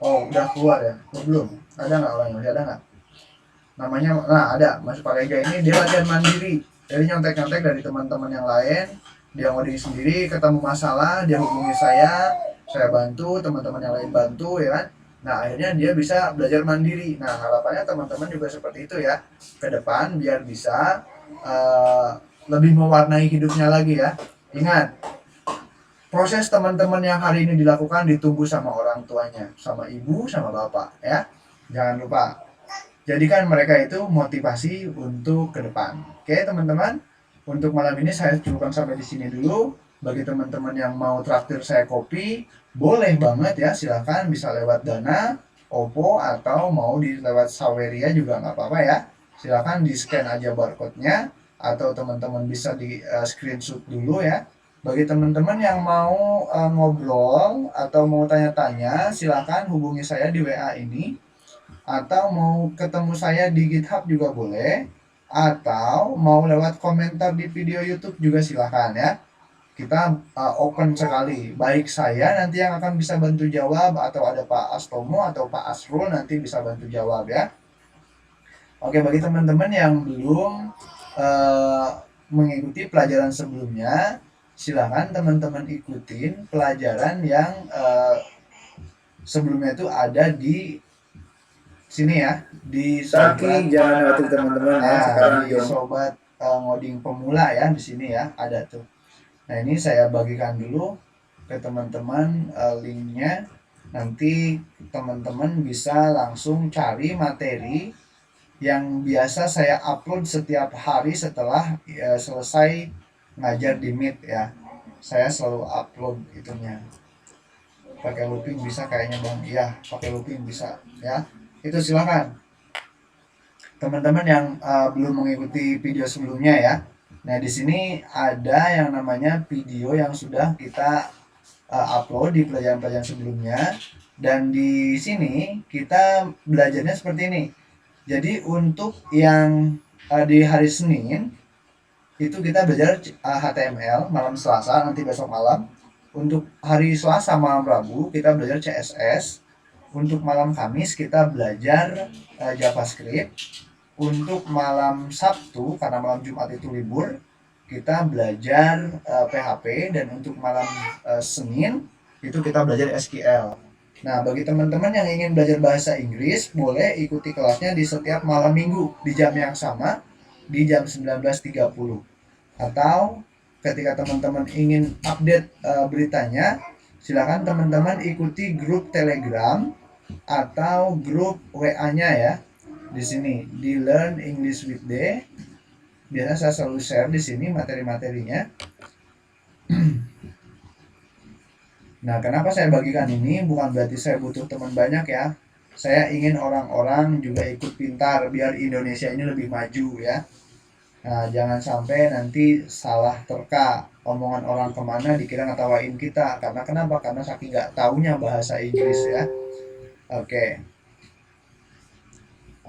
Oh udah keluar ya? Oh, belum? Ada nggak orang masih ada nggak? Namanya, nah ada Mas Pak Reja ini dia latihan mandiri. Jadi nyontek-nyontek dari teman-teman yang lain. Dia ngoding sendiri, ketemu masalah, dia hubungi saya bantu, teman-teman yang lain bantu ya kan. Nah akhirnya dia bisa belajar mandiri. Nah harapannya teman-teman juga seperti itu ya ke depan biar bisa uh, lebih mewarnai hidupnya lagi ya. Ingat, proses teman-teman yang hari ini dilakukan ditunggu sama orang tuanya, sama ibu, sama bapak ya. Jangan lupa, jadikan mereka itu motivasi untuk ke depan. Oke teman-teman, untuk malam ini saya cukupkan sampai di sini dulu. Bagi teman-teman yang mau traktir saya kopi, boleh banget ya, silakan bisa lewat Dana, Oppo, atau mau di lewat Saweria juga nggak apa-apa ya. Silakan di scan aja barcode-nya, atau teman-teman bisa di screenshot dulu ya. Bagi teman-teman yang mau ngobrol atau mau tanya-tanya, silakan hubungi saya di WA ini, atau mau ketemu saya di GitHub juga boleh, atau mau lewat komentar di video YouTube juga silakan ya. Kita open sekali. Baik saya nanti yang akan bisa bantu jawab, atau ada Pak Astomo atau Pak Asrul nanti bisa bantu jawab ya. Oke, bagi teman-teman yang belum mengikuti pelajaran sebelumnya, silakan teman-teman ikutin pelajaran yang sebelumnya itu ada di sini ya, di Tapi jangan khawatir teman-teman ya, sekarang di sobat ngoding pemula ya, di sini ya ada tuh. Nah ini saya bagikan dulu ke teman-teman linknya, nanti teman-teman bisa langsung cari materi yang biasa saya upload setiap hari setelah selesai ngajar di Meet ya. Saya selalu upload itunya. Pakai looping bisa kayaknya Bang, iya pakai looping bisa ya. Itu silakan teman-teman yang belum mengikuti video sebelumnya ya. Nah di sini ada yang namanya video yang sudah kita upload di pelajaran-pelajaran sebelumnya, dan di sini kita belajarnya seperti ini. Jadi untuk yang di hari Senin itu kita belajar HTML malam Selasa, nanti besok malam. Untuk hari Selasa malam Rabu kita belajar CSS. Untuk malam Kamis kita belajar JavaScript. Untuk malam Sabtu, karena malam Jumat itu libur, kita belajar PHP. Dan untuk malam Senin itu kita belajar SQL. Nah, bagi teman-teman yang ingin belajar bahasa Inggris, boleh ikuti kelasnya di setiap malam minggu di jam yang sama, di jam 19.30. Atau ketika teman-teman ingin update beritanya, silakan teman-teman ikuti grup Telegram atau grup WA-nya ya. Di sini di Learn English with D. Biasanya saya selalu share di sini materi-materinya. Nah, kenapa saya bagikan ini? Bukan berarti saya butuh teman banyak ya. Saya ingin orang-orang juga ikut pintar biar Indonesia ini lebih maju ya. Nah, jangan sampai nanti salah terka, omongan orang kemana dikira ngetawain kita. Karena kenapa? Karena saking nggak taunya bahasa Inggris ya. Oke.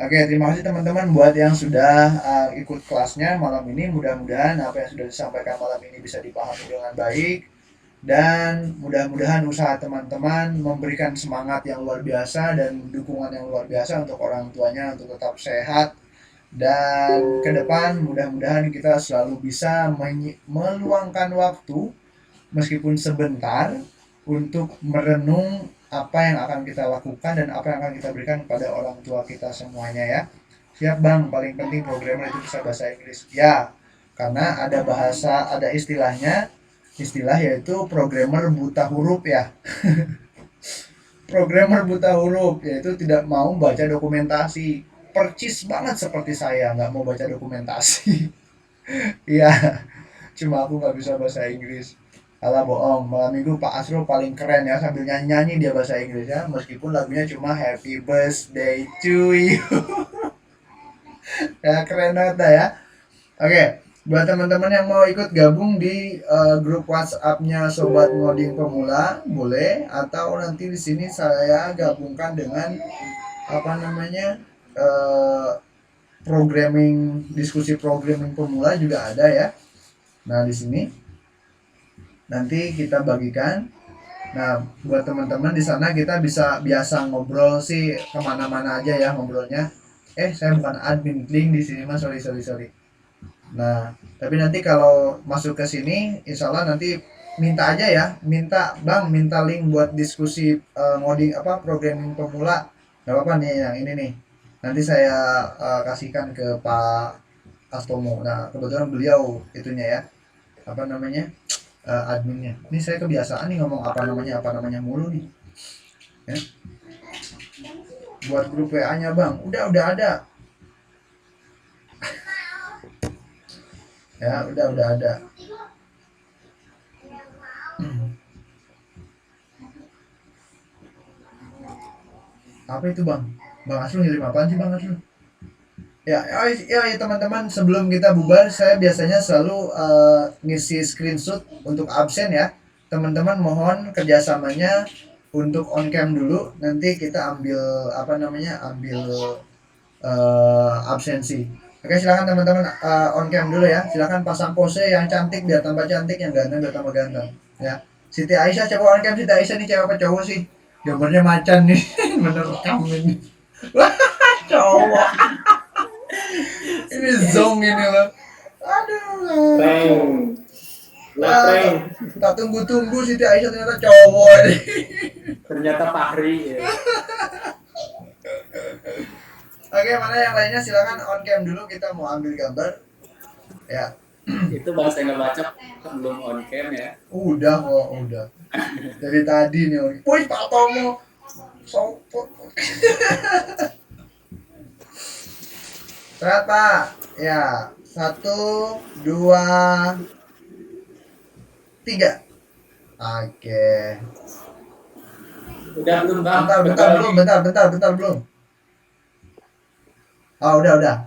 Oke, terima kasih teman-teman buat yang sudah ikut kelasnya malam ini. Mudah-mudahan apa yang sudah disampaikan malam ini bisa dipahami dengan baik. Dan mudah-mudahan usaha teman-teman memberikan semangat yang luar biasa dan dukungan yang luar biasa untuk orang tuanya untuk tetap sehat. Dan ke depan mudah-mudahan kita selalu bisa meluangkan waktu meskipun sebentar untuk merenung apa yang akan kita lakukan dan apa yang akan kita berikan kepada orang tua kita semuanya ya. Siap Bang, paling penting programmer itu bisa bahasa Inggris. Ya, karena ada bahasa, ada istilahnya, istilah yaitu programmer buta huruf ya. Programmer buta huruf yaitu tidak mau baca dokumentasi. Percis banget seperti saya, nggak mau baca dokumentasi. Iya, cuma aku nggak bisa bahasa Inggris. Alah bohong, malam minggu Pak Asrul paling keren ya, sambil nyanyi-nyanyi dia bahasa Inggris ya, meskipun lagunya cuma Happy Birthday to you. Ya keren banget ya. Oke, buat teman-teman yang mau ikut gabung di grup WhatsApp-nya Sobat Ngoding Pemula, boleh. Atau nanti di sini saya gabungkan dengan apa namanya programming, diskusi programming pemula juga ada ya. Nah, di sini nanti kita bagikan. Nah, buat teman-teman di sana kita bisa biasa ngobrol sih kemana-mana aja ya ngobrolnya. Saya bukan admin link di sini mas, sorry. Nah, tapi nanti kalau masuk ke sini, insya Allah nanti minta aja ya, minta link buat diskusi ngoding apa programming pemula, nggak apa-apa nih yang ini nih. Nanti saya kasihkan ke Pak Astomo. Nah, kebetulan beliau itunya ya, apa namanya adminnya. Ini saya kebiasaan nih ngomong apa namanya mulu nih. Ya. Buat grup WA-nya bang, udah ada. Ya, udah ada. Apa itu bang? Bang Asrul ngirim apaan sih bang Asrul? Ya teman-teman, sebelum kita bubar saya biasanya selalu ngisi screenshot untuk absen ya. Teman-teman mohon kerjasamanya untuk on cam dulu. Nanti kita ambil absensi. Oke, silakan teman-teman on cam dulu ya. Silakan pasang pose yang cantik biar tambah cantik, yang ganteng biar tambah ganteng. Ya. Siti Aisyah coba on cam. Siti Aisyah nih cewek apa cowok sih? Gambarnya macan nih. Bener rekam ini. Wah, cowok. Ini zong ini loh. Aduh. Prank. Tak tunggu-tunggu Siti Aisyah ternyata cowok nih. Ternyata Fahri ya. Oke, mana yang lainnya silakan on cam dulu, kita mau ambil gambar. Ya. Itu bahasa nggak baca belum on cam ya. Udah kok, udah. Dari tadi nih, woi Pak Tomo, sopot. Sehat Pak. Ya, 1, 2, 3. Oke. Udah belum bang? Bentar belum. Oh, udah.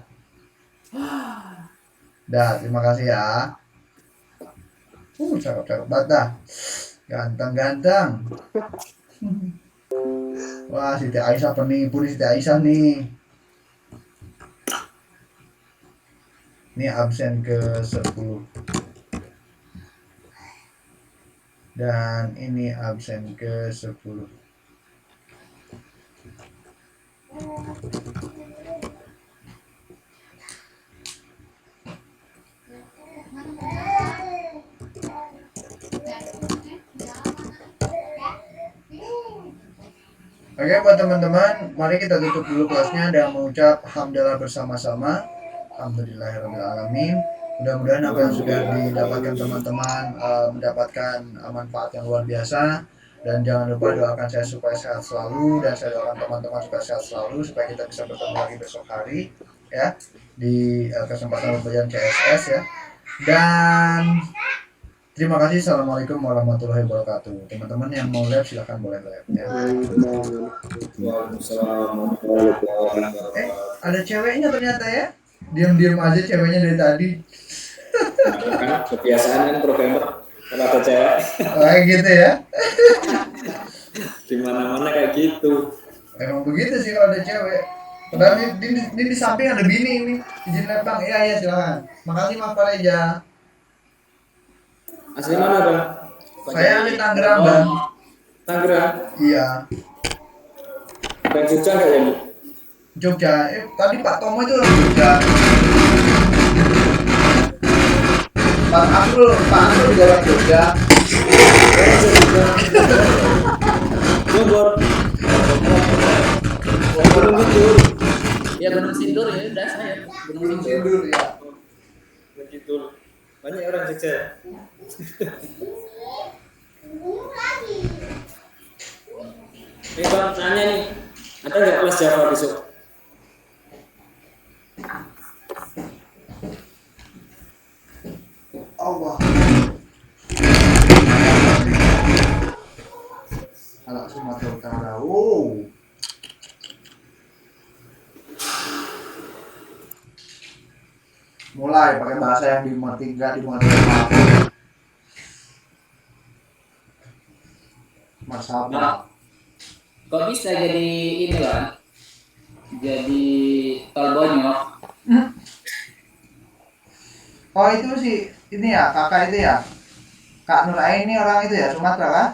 Dah, terima kasih ya. Cakep banget dah. Ganteng. Wah, Siti Aisyah penipu nih, Siti Aisyah nih. Ini absen ke-10. Dan ini absen ke-10. Oke, buat teman-teman, mari kita tutup dulu kelasnya dan mengucap hamdalah bersama-sama. Alhamdulillahirrahmanirrahim. Mudah-mudahan apa yang sudah didapatkan teman-teman mendapatkan manfaat yang luar biasa. Dan jangan lupa doakan saya supaya sehat selalu, dan saya doakan teman-teman supaya sehat selalu, supaya kita bisa bertemu lagi besok hari ya di kesempatan pembelajaran CSS ya. Dan terima kasih. Assalamualaikum warahmatullahi wabarakatuh. Teman-teman yang mau live silahkan boleh live ya. Ada ceweknya ternyata ya. Diam-diam aja ceweknya dari tadi. Kan kebiasaan kan programmer kalau ada cewek. Kayak gitu ya. Di mana-mana kayak gitu. Emang begitu sih kalau ada cewek. Padahal ini di samping ada bini ini. Izin live bang. Iya silakan. Makasih Mas Pareja. Asli mana bang? Saya di Tangerang bang. Tangerang. Iya. Bang Jogja nggak ya bu? Jogja. Tadi Pak Tomo itu orang Jogja. Pak Asrul juga orang Jogja. Bogor. Gunung Sindur. Ya Gunung Sindur ya udah saya. Gunung Sindur. ya. Begitu. Banyak orang Jogja. Nih bang, tanya nih, ada nggak kelas Java besok? Allah. Anak Sumatera Utara. Wow. Mulai pakai bahasa yang dimengerti, nggak dimengerti Mas Nah, kok bisa jadi ini bang? Jadi tol bonyok. Oh itu sih ini ya kakak itu ya. Kak Nur Aini orang itu ya Sumatera kan?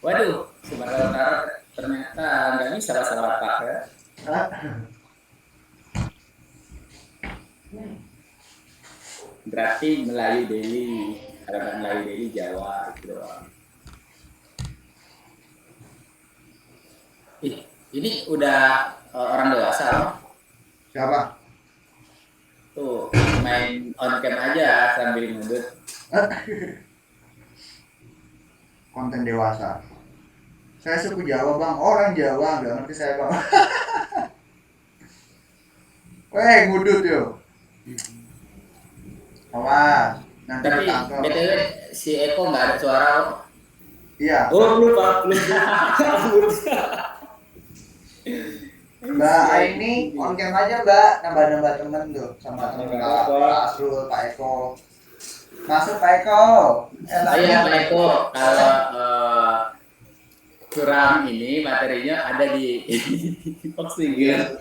Waduh, Sumatera Utara ternyata nggak bisa bahasa Batak ya. Berarti Melayu Delhi, kalau nggak Melayu Delhi Jawa gitu doang. Ih, ini udah orang dewasa loh. Siapa? Tuh main on cam aja sambil ngudut. Konten dewasa. Saya suku Jawa bang, orang Jawa nggak ngerti saya bang. Weh ngudut yo. Awas, nanti Tapi ketangkep. BTW si Eko nggak ada suara loh. Iya, Oh lupa, Mbak Aini on cam aja Mbak, nambah-nambah temen tuh sama temen Nggak Pak apa-apa. Asrul, Pak Eko. Masuk Pak Eko. Iya Pak Eko, kalau kurang ini materinya ada di Oksigen.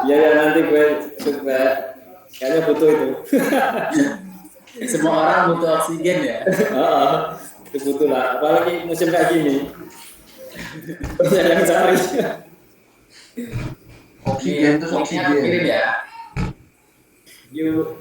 Ya ya nanti gue coba. Kayaknya butuh itu. Semua orang butuh oksigen ya. Itu butuh lah. Apalagi musim kayak gini. Banyak yang cari. Oksigen terus Linknya aku kirim oksigen. ya. Yuk.